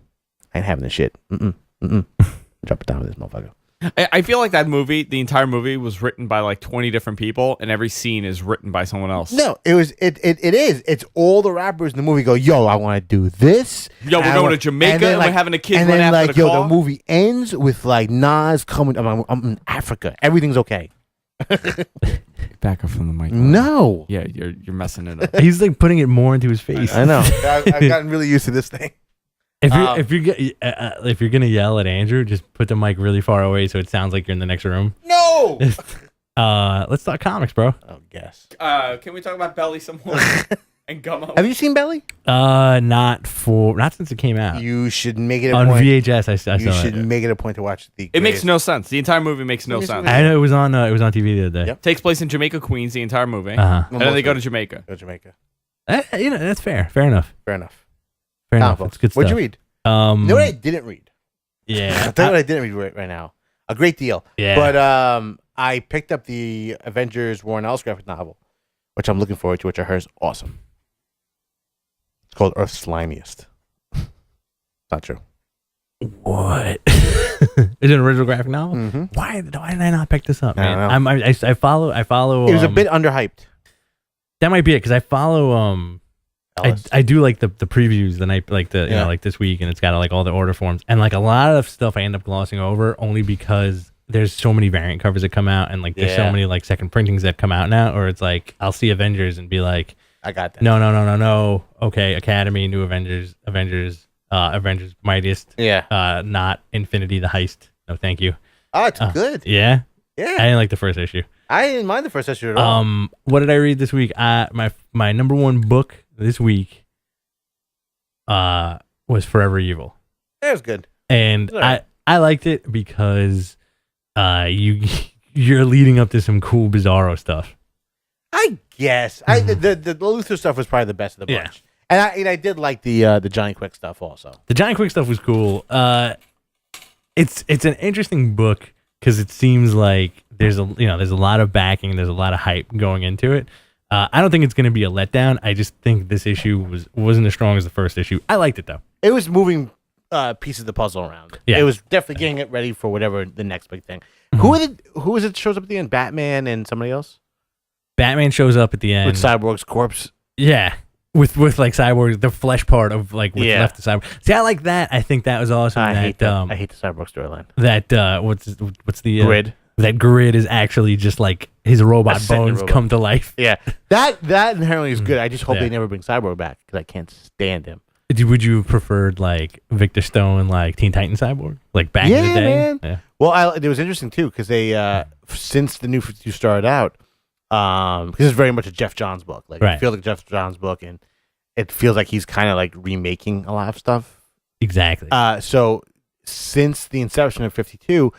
[SPEAKER 4] I ain't having this shit. Drop a dime on this motherfucker.
[SPEAKER 2] I feel like that movie, the entire movie, was written by like 20 different people, and every scene is written by someone else.
[SPEAKER 4] No, it is. It's all the rappers in the movie go, yo, I want to do this.
[SPEAKER 2] Yo, we're going to Jamaica, and we're having a kid run after the car.
[SPEAKER 4] The movie ends with like Nas coming. I'm in Africa. Everything's okay.
[SPEAKER 2] Back up from the mic.
[SPEAKER 4] No.
[SPEAKER 2] Yeah, you're messing it up.
[SPEAKER 3] He's like putting it more into his face.
[SPEAKER 4] I know. I've gotten really used to this thing.
[SPEAKER 3] If you're gonna yell at Andrew, just put the mic really far away so it sounds like you're in the next room.
[SPEAKER 4] No.
[SPEAKER 3] Let's talk comics, bro.
[SPEAKER 4] Oh, guess.
[SPEAKER 2] Can we talk about Belly some more? And Gummo?
[SPEAKER 4] Have you seen Belly?
[SPEAKER 3] Not since it came out.
[SPEAKER 4] You should make it a
[SPEAKER 3] on
[SPEAKER 4] point.
[SPEAKER 3] VHS. I saw
[SPEAKER 4] You should
[SPEAKER 3] it.
[SPEAKER 4] make it a point to watch the.
[SPEAKER 2] It makes no sense. The entire movie makes no sense.
[SPEAKER 3] I know it was on TV the other day.
[SPEAKER 4] Yep.
[SPEAKER 2] Takes place in Jamaica, Queens. The entire movie,
[SPEAKER 3] Uh-huh.
[SPEAKER 2] and then they go to Jamaica.
[SPEAKER 4] Go to Jamaica.
[SPEAKER 3] That's fair. Fair enough.
[SPEAKER 4] Fair enough.
[SPEAKER 3] It's good stuff.
[SPEAKER 4] What'd you read? You know what I didn't read?
[SPEAKER 3] Yeah.
[SPEAKER 4] I'll tell you what I didn't read right now. A great deal.
[SPEAKER 3] Yeah.
[SPEAKER 4] But I picked up the Avengers Warren Ellis graphic novel, which I'm looking forward to, which I heard is awesome. It's called Earth's Slimiest. Not true.
[SPEAKER 3] What? Is it an original graphic novel?
[SPEAKER 4] Mm-hmm.
[SPEAKER 3] Why did I not pick this up, man?
[SPEAKER 4] I don't know.
[SPEAKER 3] I follow.
[SPEAKER 4] It was a bit underhyped.
[SPEAKER 3] That might be it because I follow. I do like the previews the night like you know like this week, and it's got like all the order forms and like a lot of stuff I end up glossing over only because there's so many variant covers that come out and like there's so many like second printings that come out now, or it's like I'll see Avengers and be like,
[SPEAKER 4] I got that.
[SPEAKER 3] No. Okay, Academy, New Avengers, Avengers Mightiest.
[SPEAKER 4] Yeah.
[SPEAKER 3] Not Infinity the Heist. No, thank you.
[SPEAKER 4] Oh, it's good.
[SPEAKER 3] Yeah.
[SPEAKER 4] Yeah.
[SPEAKER 3] I didn't like the first issue.
[SPEAKER 4] I didn't mind the first issue at all.
[SPEAKER 3] What did I read this week? My number one book this week was Forever Evil.
[SPEAKER 4] It was good.
[SPEAKER 3] And
[SPEAKER 4] right.
[SPEAKER 3] I liked it because you you're leading up to some cool Bizarro stuff.
[SPEAKER 4] I guess the Luther stuff was probably the best of the bunch, and I did like the Johnny Quick stuff also.
[SPEAKER 3] The Johnny Quick stuff was cool. It's an interesting book because it seems like there's a lot of backing, there's a lot of hype going into it. I don't think it's going to be a letdown. I just think this issue wasn't as strong as the first issue. I liked it though.
[SPEAKER 4] It was moving pieces of the puzzle around.
[SPEAKER 3] Yeah.
[SPEAKER 4] It was definitely getting it ready for whatever the next big thing. Who is it shows up at the end? Batman and somebody else?
[SPEAKER 3] Batman shows up at the end
[SPEAKER 4] with Cyborg's corpse.
[SPEAKER 3] Yeah, with like Cyborg, the flesh part of like what's left of Cyborg. See, I like that. I think that was awesome.
[SPEAKER 4] I hate the Cyborg storyline.
[SPEAKER 3] That what's the
[SPEAKER 4] Grid?
[SPEAKER 3] That Grid is actually just like his robot bones come to life.
[SPEAKER 4] Yeah, that inherently is good. I just hope they never bring Cyborg back because I can't stand him.
[SPEAKER 3] Would you have preferred like Victor Stone, like Teen Titan Cyborg, like back in the day?
[SPEAKER 4] Man. Yeah. Well, it was interesting too because they since the New 52 started out. Because it's very much a Jeff Johns book. Like it feels like Jeff Johns book, and it feels like he's kind of like remaking a lot of stuff.
[SPEAKER 3] Exactly.
[SPEAKER 4] So since the inception of 52,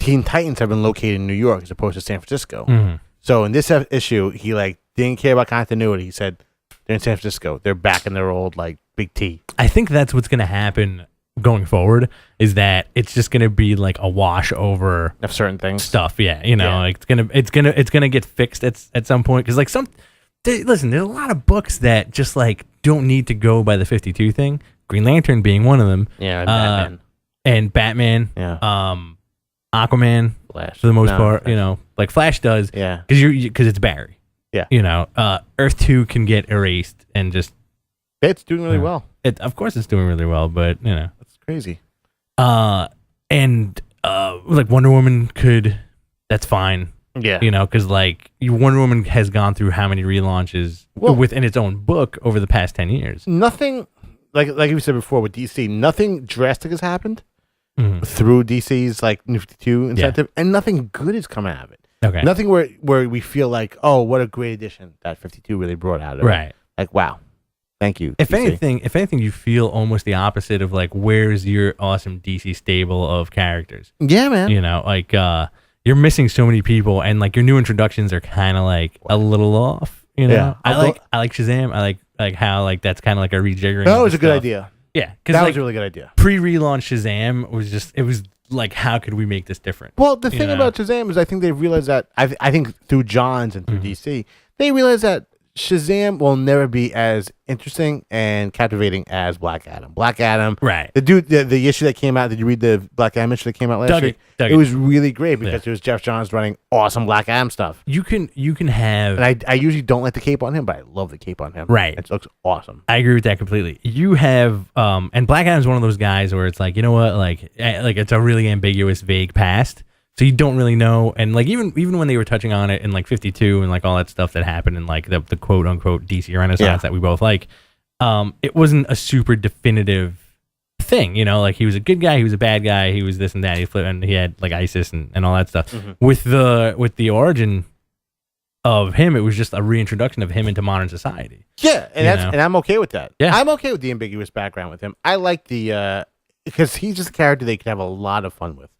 [SPEAKER 4] Teen Titans have been located in New York as opposed to San Francisco.
[SPEAKER 3] Mm-hmm.
[SPEAKER 4] So in this issue, he like didn't care about continuity. He said they're in San Francisco. They're back in their old like Big T.
[SPEAKER 3] I think that's what's going to happen going forward. Is that it's just going to be like a wash over
[SPEAKER 4] of certain things
[SPEAKER 3] stuff. Yeah, like it's gonna get fixed at some point because like listen, there's a lot of books that just like don't need to go by the 52 thing. Green Lantern being one of them.
[SPEAKER 4] Yeah, Batman.
[SPEAKER 3] And Batman.
[SPEAKER 4] Yeah.
[SPEAKER 3] Aquaman.
[SPEAKER 4] Flash.
[SPEAKER 3] For the most part, Flash. Like Flash does.
[SPEAKER 4] Yeah.
[SPEAKER 3] Because it's Barry.
[SPEAKER 4] Yeah.
[SPEAKER 3] Earth 2 can get erased and just.
[SPEAKER 4] It's doing really well.
[SPEAKER 3] Of course, it's doing really well, but
[SPEAKER 4] that's crazy.
[SPEAKER 3] And like Wonder Woman could. That's fine.
[SPEAKER 4] Yeah.
[SPEAKER 3] Because like Wonder Woman has gone through how many relaunches within its own book over the past 10 years.
[SPEAKER 4] Nothing, like you said before with DC, nothing drastic has happened through DC's like New 52 incentive, and nothing good has come out of it.
[SPEAKER 3] Okay.
[SPEAKER 4] Nothing where we feel like, oh, what a great addition that 52 really brought out of it.
[SPEAKER 3] Right.
[SPEAKER 4] Like, wow. Thank you.
[SPEAKER 3] If
[SPEAKER 4] DC.
[SPEAKER 3] anything, you feel almost the opposite of like, where's your awesome DC stable of characters?
[SPEAKER 4] Yeah, man.
[SPEAKER 3] Like you're missing so many people, and like your new introductions are kind of like a little off.
[SPEAKER 4] Yeah.
[SPEAKER 3] I like Shazam. I like how like that's kind of like a rejiggering.
[SPEAKER 4] That was a good idea.
[SPEAKER 3] Yeah,
[SPEAKER 4] that was a really good idea.
[SPEAKER 3] Pre-relaunch Shazam was like, how could we make this different?
[SPEAKER 4] Well, the thing about Shazam is I think they realized that I think through Johns and through DC, they realized that Shazam will never be as interesting and captivating as Black Adam. Black Adam,
[SPEAKER 3] right?
[SPEAKER 4] The issue that came out. Did you read the Black Adam issue that came out last week? It was really great because it was Jeff Johns running awesome Black Adam stuff.
[SPEAKER 3] You can have,
[SPEAKER 4] and I usually don't like the cape on him, but I love the cape on him.
[SPEAKER 3] Right,
[SPEAKER 4] it looks awesome.
[SPEAKER 3] I agree with that completely. You have, and Black Adam's one of those guys where it's like, you know what, like it's a really ambiguous, vague past. So you don't really know, and like even when they were touching on it in like 52 and like all that stuff that happened in like the quote unquote DC Renaissance that we both like, it wasn't a super definitive thing, like he was a good guy, he was a bad guy, he was this and that, and he had like ISIS and all that stuff. With the origin of him, it was just a reintroduction of him into modern society.
[SPEAKER 4] Yeah, and I'm okay with that.
[SPEAKER 3] Yeah,
[SPEAKER 4] I'm okay with the ambiguous background with him. I like the because he's just a character they could have a lot of fun with.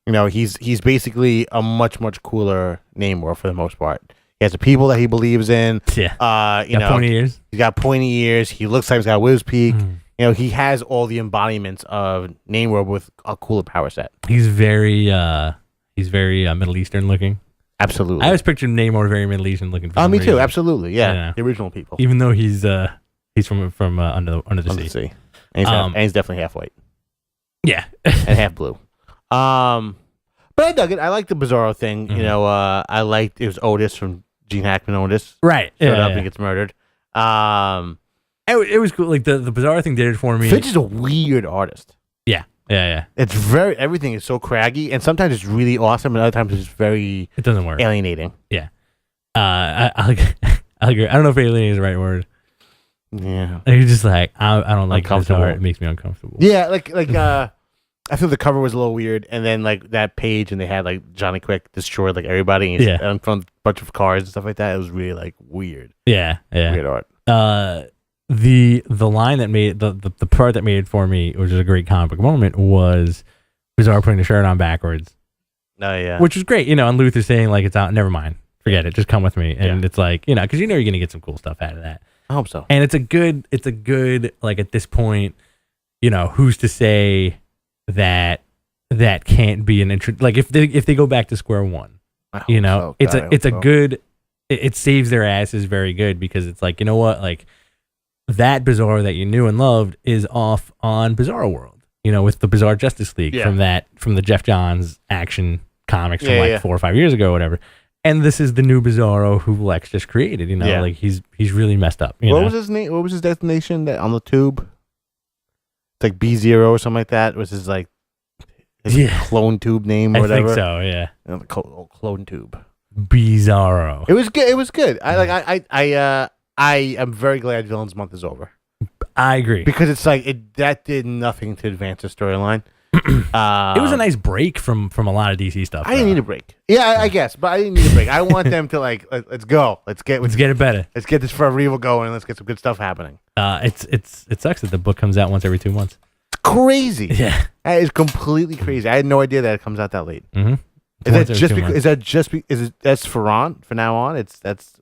[SPEAKER 4] He's basically a much cooler Namor for the most part. He has the people that he believes in.
[SPEAKER 3] Yeah. Pointy ears.
[SPEAKER 4] He's got pointy ears. He looks like he's got a widow's peak. He has all the embodiments of Namor with a cooler power set.
[SPEAKER 3] He's very Middle Eastern looking.
[SPEAKER 4] Absolutely.
[SPEAKER 3] I always pictured Namor very Middle Eastern looking.
[SPEAKER 4] Me too. Absolutely. Yeah. The original people.
[SPEAKER 3] Even though he's from under the sea.
[SPEAKER 4] And he's definitely half white.
[SPEAKER 3] Yeah.
[SPEAKER 4] And half blue. But I dug it. I liked the Bizarro thing. I liked it was Otis from Gene Hackman. Otis,
[SPEAKER 3] right?
[SPEAKER 4] Showed up and gets murdered.
[SPEAKER 3] It was cool. Like the Bizarro thing did it for me.
[SPEAKER 4] Finch is a weird artist.
[SPEAKER 3] Yeah.
[SPEAKER 4] It's everything is so craggy, and sometimes it's really awesome, and other times it's very.
[SPEAKER 3] It doesn't work.
[SPEAKER 4] Alienating.
[SPEAKER 3] Yeah. I agree. I don't know if alienating is the right word.
[SPEAKER 4] Yeah.
[SPEAKER 3] You're just like I don't like this art. It makes me uncomfortable.
[SPEAKER 4] Yeah, like I feel the cover was a little weird, and then like that page, and they had like Johnny Quick destroyed like everybody, and from a bunch of cars and stuff like that. It was really like weird.
[SPEAKER 3] Yeah.
[SPEAKER 4] Weird art.
[SPEAKER 3] The line that made the part that made it for me, which is a great comic book moment, was Bizarro putting the shirt on backwards.
[SPEAKER 4] Oh yeah.
[SPEAKER 3] which was great, and Luther saying like it's out. Never mind, forget it. Just come with me, and it's like because you're gonna get some cool stuff out of that.
[SPEAKER 4] I hope so.
[SPEAKER 3] And it's a good like at this point, who's to say that can't be an like if they go back to square one, it's a good. It saves their asses very good because it's like what like that Bizarro that you knew and loved is off on Bizarro World, with the Bizarre Justice League from the Jeff Johns action comics from 4 or 5 years ago or whatever. And this is the new Bizarro who Lex just created, like he's really messed up.
[SPEAKER 4] What was his name? What was his destination that on the tube? It's like B0 or something like that. Was his like his clone tube name or whatever?
[SPEAKER 3] I think so, yeah.
[SPEAKER 4] Clone tube.
[SPEAKER 3] Bizarro.
[SPEAKER 4] It was good. It was good. I am very glad Villains Month is over.
[SPEAKER 3] I agree
[SPEAKER 4] because it's like that did nothing to advance the storyline.
[SPEAKER 3] It was a nice break from a lot of DC stuff.
[SPEAKER 4] I didn't need a break. Yeah, I guess, but I didn't need a break. I want them to let's go. Let's get it better. Let's get this Forever Evil going. Let's get some good stuff happening.
[SPEAKER 3] It sucks that the book comes out once every 2 months.
[SPEAKER 4] It's crazy.
[SPEAKER 3] Yeah,
[SPEAKER 4] that is completely crazy. I had no idea that it comes out that late.
[SPEAKER 3] Mm-hmm.
[SPEAKER 4] That's for now on? That's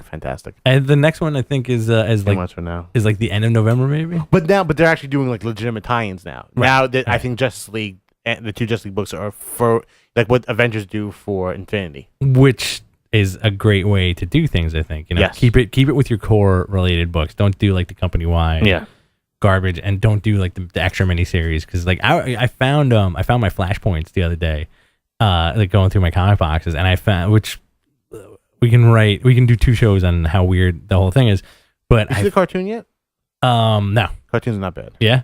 [SPEAKER 4] fantastic.
[SPEAKER 3] And the next one I think is
[SPEAKER 4] for now.
[SPEAKER 3] Is like the end of November maybe.
[SPEAKER 4] But they're actually doing like legitimate tie-ins now. Right. Now that I think Justice League and the 2 Justice League books are for like what Avengers do for Infinity, which
[SPEAKER 3] is a great way to do things. I think keep it with your core related books. Don't do like the company wide garbage, and don't do like the extra miniseries because like I found my flashpoints the other day. Like going through my comic boxes, and I found which we can do 2 shows on how weird the whole thing is. But
[SPEAKER 4] you see the cartoon yet?
[SPEAKER 3] No,
[SPEAKER 4] cartoon's not bad.
[SPEAKER 3] Yeah,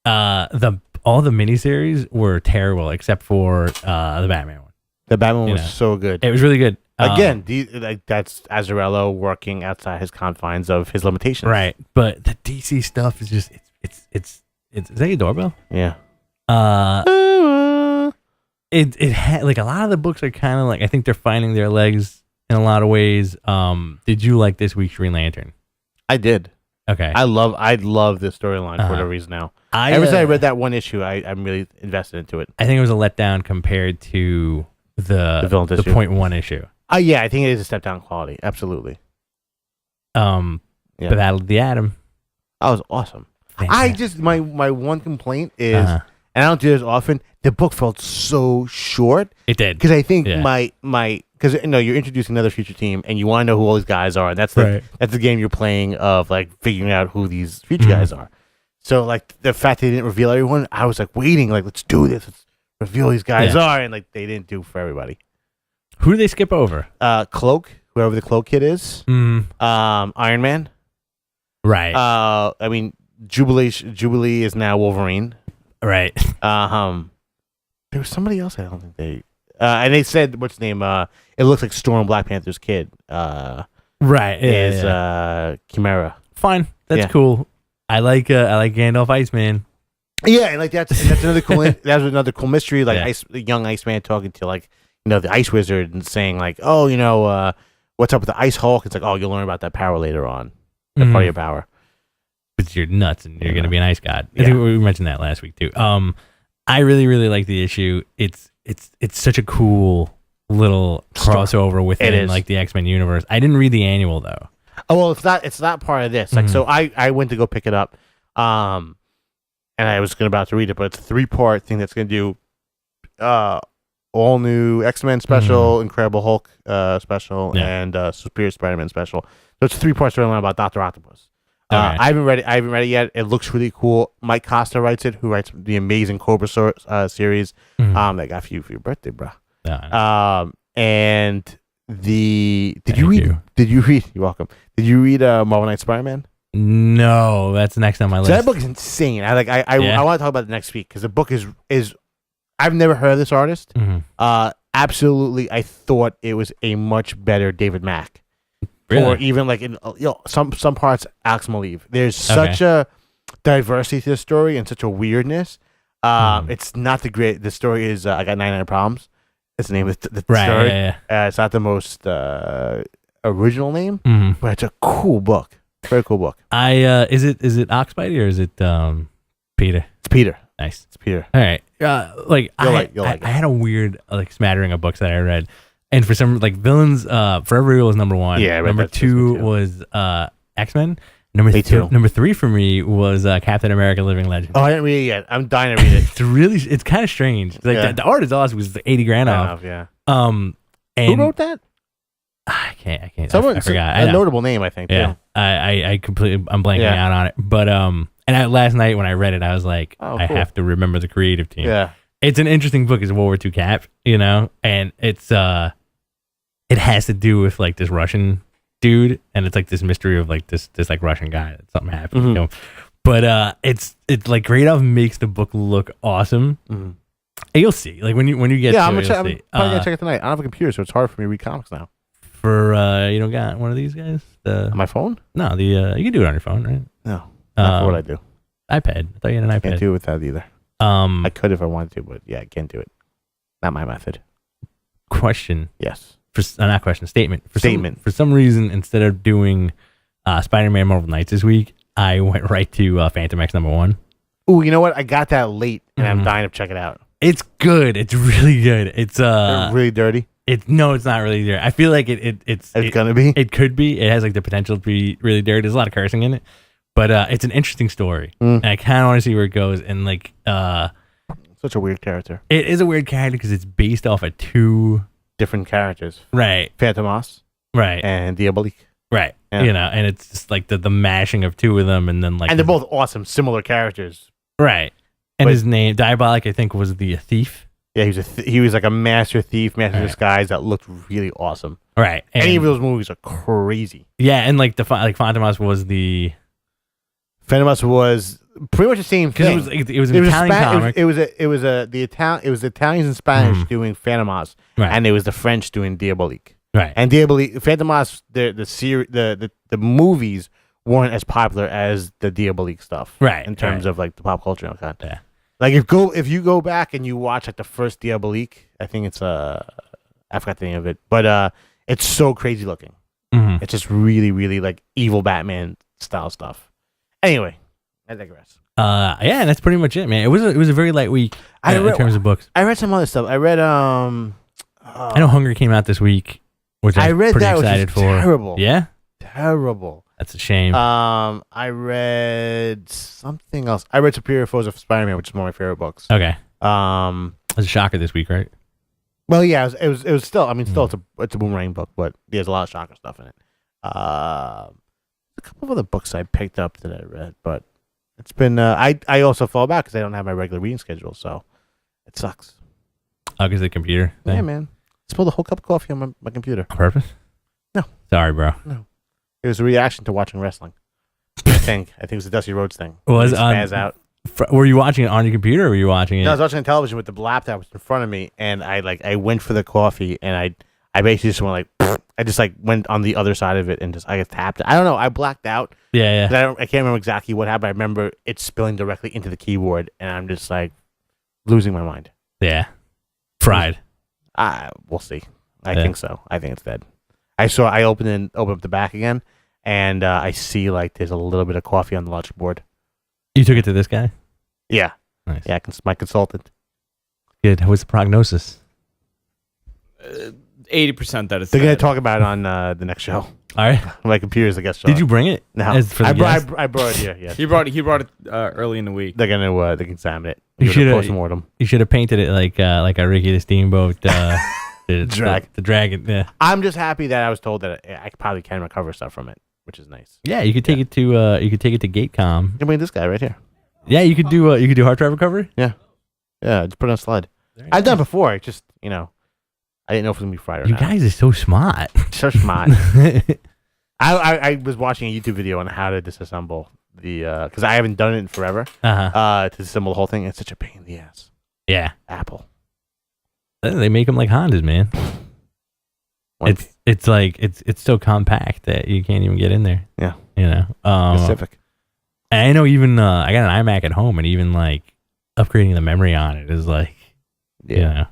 [SPEAKER 3] all the miniseries were terrible except for the Batman one.
[SPEAKER 4] The Batman was so good.
[SPEAKER 3] It was really good.
[SPEAKER 4] Again, that's Azzarello working outside his confines of his limitations.
[SPEAKER 3] Right, but the DC stuff is just it's is that your doorbell?
[SPEAKER 4] Yeah.
[SPEAKER 3] It had like a lot of the books are kind of like I think they're finding their legs in a lot of ways. Did you like this week's Green Lantern?
[SPEAKER 4] I did.
[SPEAKER 3] Okay.
[SPEAKER 4] I love this storyline for whatever reason now. Ever since I read that one issue, I'm really invested into it.
[SPEAKER 3] I think it was a letdown compared to the .1 issue.
[SPEAKER 4] Yeah, I think it is a step down quality. Absolutely.
[SPEAKER 3] The Battle of the Atom.
[SPEAKER 4] That was awesome. Fantastic. I just my one complaint is. And I don't do this often. The book felt so short.
[SPEAKER 3] It did
[SPEAKER 4] because I think because you're introducing another future team and you want to know who all these guys are, and that's the game you're playing of like figuring out who these future guys are. So like the fact they didn't reveal everyone, I was like waiting, like let's do this, let's reveal who these guys are, and like they didn't do for everybody.
[SPEAKER 3] Who do they skip over?
[SPEAKER 4] Cloak, whoever the Cloak kid is. Iron Man.
[SPEAKER 3] Right.
[SPEAKER 4] I mean Jubilee is now Wolverine.
[SPEAKER 3] Right.
[SPEAKER 4] There was somebody else I don't think they and they said what's his name? It looks like Storm, Black Panther's kid.
[SPEAKER 3] Right.
[SPEAKER 4] Is Chimera.
[SPEAKER 3] Fine. That's cool. I like Gandalf Iceman.
[SPEAKER 4] Yeah, and like that's another cool that was another cool mystery. Like young Iceman talking to like the Ice Wizard and saying like, oh, what's up with the Ice Hulk? It's like, oh, you'll learn about that power later on. That part of your power.
[SPEAKER 3] But you're nuts and you're gonna be an ice god. I think we mentioned that last week too. I really, really like the issue. It's such a cool little crossover within like the X-Men universe. I didn't read the annual though.
[SPEAKER 4] Oh well, it's not part of this. Like so I went to go pick it up. And I was about to read it, but it's a 3-part thing that's gonna do all new X-Men special, Incredible Hulk special, and Superior Spider-Man special. So it's a 3-part storyline about Dr. Octopus. Okay. I haven't read it yet. It looks really cool. Mike Costa writes it, who writes the amazing Cobra series. That got you for your birthday, bro. And did you read? You're welcome. Did you read Marvel Knight Spider-Man?
[SPEAKER 3] No, that's next on my list.
[SPEAKER 4] So that book is insane. I want to talk about it next week because the book is I've never heard of this artist. Absolutely, I thought it was a much better David Mack. Really? Or even like in some parts Alex Maleev. There's such a diversity to the story and such a weirdness. It's not the great. The story is I got 99 problems. That's the name of the story. It's not the most original name, but it's a cool book. Very cool book.
[SPEAKER 3] Is it Oxbite or is it Peter?
[SPEAKER 4] It's Peter.
[SPEAKER 3] Nice.
[SPEAKER 4] It's Peter.
[SPEAKER 3] All right. like
[SPEAKER 4] You'll
[SPEAKER 3] I
[SPEAKER 4] like it.
[SPEAKER 3] had a weird like smattering of books that I read, and for some like villains, Forever Evil was number one.
[SPEAKER 4] Yeah, I read
[SPEAKER 3] number
[SPEAKER 4] that too.
[SPEAKER 3] 2 was X-Men. Number
[SPEAKER 4] Me too.
[SPEAKER 3] Number 3 for me was Captain America: Living Legend.
[SPEAKER 4] Oh, I didn't read it yet. I'm dying to read it.
[SPEAKER 3] It's kind of strange. Like the art is awesome. It was $80,000 off.
[SPEAKER 4] Yeah.
[SPEAKER 3] And
[SPEAKER 4] Who wrote that?
[SPEAKER 3] I can't.
[SPEAKER 4] Someone,
[SPEAKER 3] I forgot.
[SPEAKER 4] A notable name, I think.
[SPEAKER 3] Yeah.
[SPEAKER 4] Too.
[SPEAKER 3] I completely. I'm blanking out on it. But last night when I read it, I was like, I have to remember the creative team.
[SPEAKER 4] Yeah.
[SPEAKER 3] It's an interesting book. It's a World War II cap, and it's it has to do with like this Russian dude, and it's like this mystery of like this like Russian guy that something happened to him. But it's like Gradov makes the book look awesome. And you'll see, like when you get
[SPEAKER 4] I'm
[SPEAKER 3] to it,
[SPEAKER 4] probably gonna check it tonight. I don't have a computer, so it's hard for me to read comics now.
[SPEAKER 3] For you don't got one of these guys?
[SPEAKER 4] On my phone?
[SPEAKER 3] No, you can do it on your phone, right?
[SPEAKER 4] No, not for what I do.
[SPEAKER 3] iPad. I thought you had an iPad.
[SPEAKER 4] Can't do it with that either. I could if I wanted to, but yeah, I can't do it. Not my method.
[SPEAKER 3] Question.
[SPEAKER 4] Yes.
[SPEAKER 3] Not question. Statement.
[SPEAKER 4] Statement.
[SPEAKER 3] For some reason, instead of doing Spider-Man Marvel Knights this week, I went right to Fantomex #1.
[SPEAKER 4] Ooh, you know what? I got that late, and I'm dying to check it out.
[SPEAKER 3] It's good. It's really good. It's
[SPEAKER 4] They're really dirty.
[SPEAKER 3] It's not really dirty. I feel like it's
[SPEAKER 4] gonna be.
[SPEAKER 3] It could be. It has like the potential to be really dirty. There's a lot of cursing in it, but it's an interesting story, and I kind of want to see where it goes. And like,
[SPEAKER 4] such a weird character.
[SPEAKER 3] it is a weird character because it's based off of 2
[SPEAKER 4] Different characters.
[SPEAKER 3] right,
[SPEAKER 4] Fantomas
[SPEAKER 3] right,
[SPEAKER 4] and Diabolique.
[SPEAKER 3] right.
[SPEAKER 4] Yeah.
[SPEAKER 3] And it's just like the mashing of 2 of them, and then like,
[SPEAKER 4] And they're both awesome, similar characters.
[SPEAKER 3] right. And
[SPEAKER 4] But-
[SPEAKER 3] his name, Diabolic, I think, was the thief.
[SPEAKER 4] Yeah, he was like a master thief, master
[SPEAKER 3] Right.
[SPEAKER 4] disguise that looked really awesome.
[SPEAKER 3] Right. And,
[SPEAKER 4] Any of those movies are crazy.
[SPEAKER 3] yeah, and like Fantomas was the
[SPEAKER 4] Fantomas was pretty much the same
[SPEAKER 3] because
[SPEAKER 4] thing.
[SPEAKER 3] it was an Italian comic.
[SPEAKER 4] It was the Italians and Spanish doing Fantomas,
[SPEAKER 3] Right.
[SPEAKER 4] and it was the French doing Diabolique.
[SPEAKER 3] Right.
[SPEAKER 4] And Diabolique, Fantomas, the movies weren't as popular as the Diabolique stuff,
[SPEAKER 3] Right,
[SPEAKER 4] In terms
[SPEAKER 3] right.
[SPEAKER 4] of like the pop culture and content.
[SPEAKER 3] Yeah.
[SPEAKER 4] Like if you go back and you watch like the first Diabolique, I think it's I forgot the name of it, but it's so crazy looking.
[SPEAKER 3] Mhm.
[SPEAKER 4] It's just really, really like evil Batman style stuff. Anyway, I digress.
[SPEAKER 3] Yeah, and that's pretty much it, man. It was a very light week in terms of books.
[SPEAKER 4] I read some other stuff. I read
[SPEAKER 3] I know Hunger came out this week, which
[SPEAKER 4] I
[SPEAKER 3] I'm
[SPEAKER 4] read
[SPEAKER 3] pretty
[SPEAKER 4] that, which is
[SPEAKER 3] excited for.
[SPEAKER 4] terrible.
[SPEAKER 3] Yeah,
[SPEAKER 4] terrible.
[SPEAKER 3] that's a shame.
[SPEAKER 4] I read something else. I read Superior Foes of Spider-Man, which is one of my favorite books.
[SPEAKER 3] Okay,
[SPEAKER 4] Um,
[SPEAKER 3] it was a shocker this week, right?
[SPEAKER 4] well, yeah, it was still. I mean, still, it's a Boomerang book, but there's a lot of shocker stuff in it. A couple of other books I picked up that I read, but it's been. I also fall back because I don't have my regular reading schedule, so it sucks.
[SPEAKER 3] Oh, because the computer thing?
[SPEAKER 4] Yeah, man. Spilled a whole cup of coffee on my computer.
[SPEAKER 3] On purpose?
[SPEAKER 4] No.
[SPEAKER 3] Sorry, bro.
[SPEAKER 4] It was a reaction to watching wrestling. I think it was the Dusty Rhodes thing.
[SPEAKER 3] Was
[SPEAKER 4] spaz out.
[SPEAKER 3] Were you watching it on your computer, or were you watching it?
[SPEAKER 4] No, I was watching television with the laptop in front of me, and I went for the coffee, and I basically just went like, I just like went on the other side of it and I just tapped it. I don't know. I blacked out.
[SPEAKER 3] Yeah.
[SPEAKER 4] I can't remember exactly what happened. I remember it spilling directly into the keyboard, and I'm just like losing my mind.
[SPEAKER 3] Yeah. Fried.
[SPEAKER 4] We'll see. I think so. I think it's dead. I opened up the back again, and I see like there's a little bit of coffee on the logic board.
[SPEAKER 3] You took it to this guy?
[SPEAKER 4] Yeah.
[SPEAKER 3] Nice.
[SPEAKER 4] Yeah, my consultant.
[SPEAKER 3] Good. What's the prognosis?
[SPEAKER 2] 80% that it's.
[SPEAKER 4] They're gonna
[SPEAKER 2] dead.
[SPEAKER 4] talk about it on the next show.
[SPEAKER 3] All right.
[SPEAKER 4] My computer's the guest show.
[SPEAKER 3] Did you bring it?
[SPEAKER 4] No.
[SPEAKER 3] I
[SPEAKER 4] brought it here. Yes.
[SPEAKER 2] He brought it early in the week.
[SPEAKER 4] They're gonna they can examine it.
[SPEAKER 3] You should
[SPEAKER 4] postmortem.
[SPEAKER 3] You should have painted it like a Ricky the Steamboat. The dragon. Yeah.
[SPEAKER 4] I'm just happy that I was told that I probably can recover stuff from it, which is nice.
[SPEAKER 3] Yeah, you could take it to Gatecom.
[SPEAKER 4] You can bring this guy right here.
[SPEAKER 3] Yeah, you could do hard drive recovery.
[SPEAKER 4] Yeah, just put it on a slide. I've done it before. It's just I didn't know if it was gonna be fried or
[SPEAKER 3] You
[SPEAKER 4] not.
[SPEAKER 3] guys are so smart.
[SPEAKER 4] So smart. I was watching a YouTube video on how to disassemble the because I haven't done it in forever.
[SPEAKER 3] Uh-huh.
[SPEAKER 4] To disassemble the whole thing, it's such a pain in the ass.
[SPEAKER 3] Yeah.
[SPEAKER 4] Apple.
[SPEAKER 3] They make them like Hondas, man. It's like it's so compact that you can't even get in there.
[SPEAKER 4] Yeah.
[SPEAKER 3] You know.
[SPEAKER 4] Specific.
[SPEAKER 3] And I know even I got an iMac at home, and even like upgrading the memory on it is like, you know,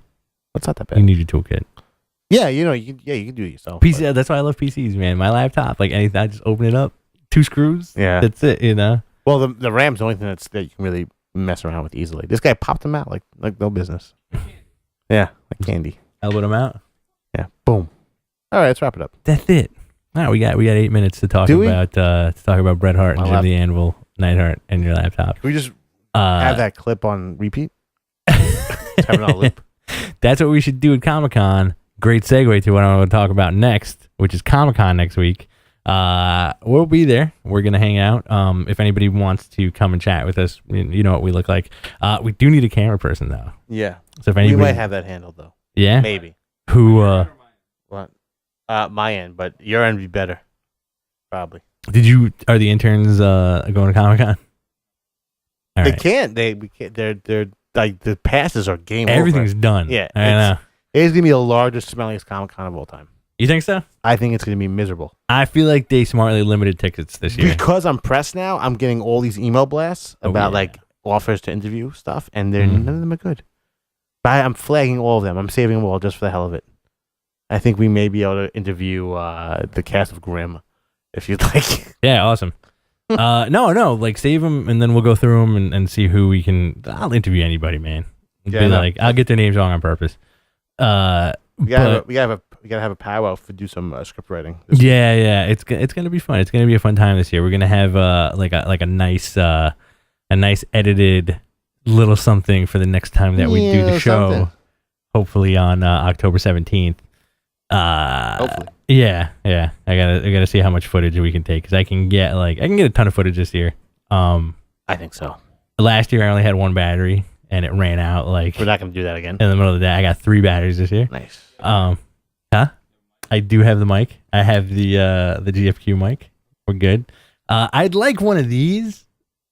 [SPEAKER 4] It's not that bad.
[SPEAKER 3] you need your toolkit.
[SPEAKER 4] Yeah, you can do it yourself.
[SPEAKER 3] PC. That's why I love PCs, man. My laptop, like anything, I just open it up, 2 screws.
[SPEAKER 4] Yeah.
[SPEAKER 3] That's it. You know.
[SPEAKER 4] Well, the RAM's the only thing that you can really mess around with easily. This guy popped them out like no business. Yeah, like candy.
[SPEAKER 3] Elbowed them out.
[SPEAKER 4] Yeah, boom. All right, let's wrap it up.
[SPEAKER 3] That's it. All right, we got 8 minutes to talk about Bret Hart and Jim the Anvil, Neidhart, and your laptop.
[SPEAKER 4] Can we just have that clip on repeat? Just have it on loop.
[SPEAKER 3] That's what we should do at Comic-Con. Great segue to what I'm going to talk about next, which is Comic-Con next week. We'll be there. We're going to hang out. If anybody wants to come and chat with us, you know what we look like. We do need a camera person, though.
[SPEAKER 4] Yeah.
[SPEAKER 3] So if anybody,
[SPEAKER 4] we might have that handled, though.
[SPEAKER 3] Yeah?
[SPEAKER 4] Maybe.
[SPEAKER 3] Who?
[SPEAKER 4] What? My end, but your end would be better. Probably.
[SPEAKER 3] Are the interns going to Comic-Con?
[SPEAKER 4] They can't. We can't. They're like, the passes are game over.
[SPEAKER 3] Everything's done.
[SPEAKER 4] Yeah.
[SPEAKER 3] I know.
[SPEAKER 4] It's going to be the largest, smelliest Comic-Con of all time.
[SPEAKER 3] You think so?
[SPEAKER 4] I think it's going to be miserable.
[SPEAKER 3] I feel like they smartly limited tickets this year.
[SPEAKER 4] Because I'm pressed now, I'm getting all these email blasts about like offers to interview stuff, and none of them are good. But I'm flagging all of them. I'm saving them all just for the hell of it. I think we may be able to interview the cast of Grimm, if you'd like.
[SPEAKER 3] Yeah, awesome. No, like save them, and then we'll go through them and see who we can. I'll interview anybody, man. I'll get their names wrong on purpose. We gotta have a powwow to do some script writing. Yeah, it's gonna be fun. It's gonna be a fun time this year. We're gonna have like a nice edited little something for the next time that we do the show. Something. Hopefully on October 17th.
[SPEAKER 4] Hopefully.
[SPEAKER 3] Yeah. I gotta see how much footage we can take, because I can get a ton of footage this year.
[SPEAKER 4] I think so.
[SPEAKER 3] Last year I only had one battery and it ran out. Like,
[SPEAKER 4] we're not gonna do that again.
[SPEAKER 3] In the middle of the day, I got 3 batteries this year.
[SPEAKER 4] Nice.
[SPEAKER 3] I do have the mic. I have the GFQ mic. We're good. I'd like one of these,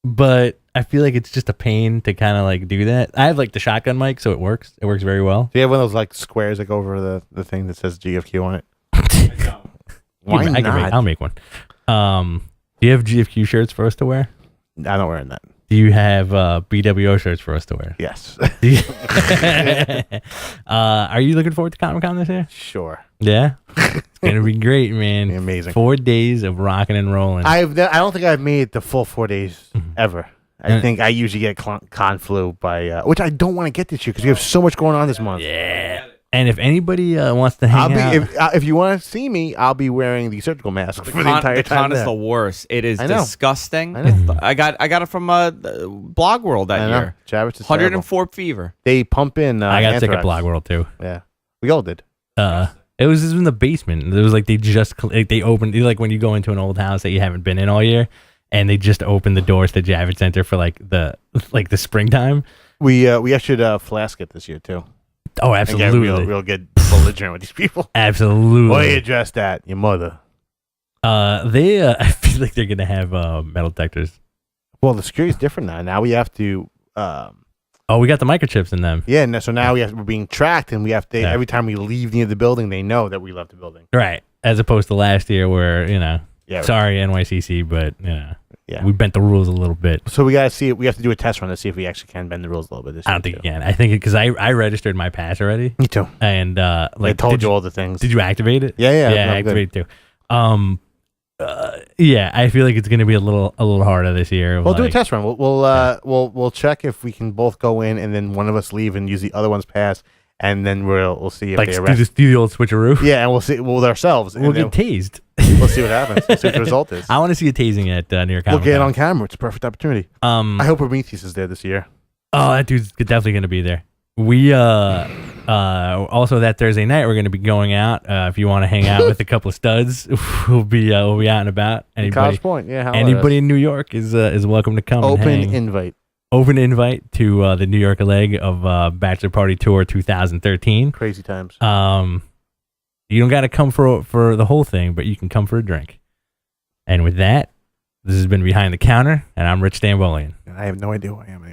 [SPEAKER 3] but I feel like it's just a pain to kind of like do that. I have like the shotgun mic, so it works. It works very well.
[SPEAKER 4] Do you have one of those like squares that go over the thing that says GFQ on it? Why not?
[SPEAKER 3] I'll make one. Do you have GFQ shirts for us to wear?
[SPEAKER 4] I'm not wearing that.
[SPEAKER 3] Do you have BWO shirts for us to wear?
[SPEAKER 4] Yes.
[SPEAKER 3] Are you looking forward to Comic-Con this year?
[SPEAKER 4] Sure.
[SPEAKER 3] Yeah? It's going to be great, man.
[SPEAKER 4] Be amazing.
[SPEAKER 3] 4 days of rocking and rolling.
[SPEAKER 4] I don't think I've made the full 4 days ever. I think I usually get con flu by, which I don't want to get this year because we have so much going on this month.
[SPEAKER 3] Yeah. And if anybody wants to hang out,
[SPEAKER 4] if you want to see me, I'll be wearing the surgical mask for the entire time.
[SPEAKER 2] The con is the worst. It is disgusting.
[SPEAKER 4] I know.
[SPEAKER 2] I got it from Blog World that year.
[SPEAKER 4] Javits is
[SPEAKER 2] 104 fever.
[SPEAKER 4] They pump in.
[SPEAKER 3] I got
[SPEAKER 4] anthrax.
[SPEAKER 3] sick at Blog World too.
[SPEAKER 4] Yeah, we all did.
[SPEAKER 3] It was in the basement. It was like they opened, like when you go into an old house that you haven't been in all year, and they just opened the doors to Javits Center for like the springtime.
[SPEAKER 4] We should flask it this year too.
[SPEAKER 3] Oh, absolutely.
[SPEAKER 4] We'll get belligerent with these people.
[SPEAKER 3] Absolutely.
[SPEAKER 4] Why you address that? Your mother.
[SPEAKER 3] I feel like they're gonna have metal detectors.
[SPEAKER 4] Well, the security's different now. Now we have to.
[SPEAKER 3] We got the microchips in them.
[SPEAKER 4] Yeah, so now we're being tracked, and we have to. Every time we leave near the building, they know that we left the building.
[SPEAKER 3] Right, as opposed to last year, where sorry NYCC, but we bent the rules a little bit.
[SPEAKER 4] So we gotta see. We have to do a test run to see if we actually can bend the rules a little bit. This
[SPEAKER 3] I don't think you can. I think because I registered my pass already.
[SPEAKER 4] Me too.
[SPEAKER 3] And
[SPEAKER 4] I told you all the things.
[SPEAKER 3] Did you activate it?
[SPEAKER 4] Yeah.
[SPEAKER 3] I activated it too. I feel like it's gonna be a little harder this year.
[SPEAKER 4] We'll do a test run. We'll check if we can both go in, and then one of us leave and use the other one's pass, and then we'll see if they arrest.
[SPEAKER 3] Do the old switcheroo.
[SPEAKER 4] Yeah, and we'll see with ourselves.
[SPEAKER 3] We'll get tased.
[SPEAKER 4] We'll see what happens. We'll see what the result is.
[SPEAKER 3] I want to see a tasing at New York.
[SPEAKER 4] We'll get it on camera. It's a perfect opportunity. I hope Prometheus is there this year.
[SPEAKER 3] Oh, that dude's definitely gonna be there. We also that Thursday night we're going to be going out. If you want to hang out with a couple of studs, we'll be out and about.
[SPEAKER 4] College Point, yeah.
[SPEAKER 3] Anybody in New York is welcome to come.
[SPEAKER 4] Open invite
[SPEAKER 3] to the New York leg of Bachelor Party Tour 2013.
[SPEAKER 4] Crazy times.
[SPEAKER 3] You don't got to come for the whole thing, but you can come for a drink. And with that, this has been Behind the Counter, and I'm Rich Stambolian.
[SPEAKER 4] I have no idea who I am.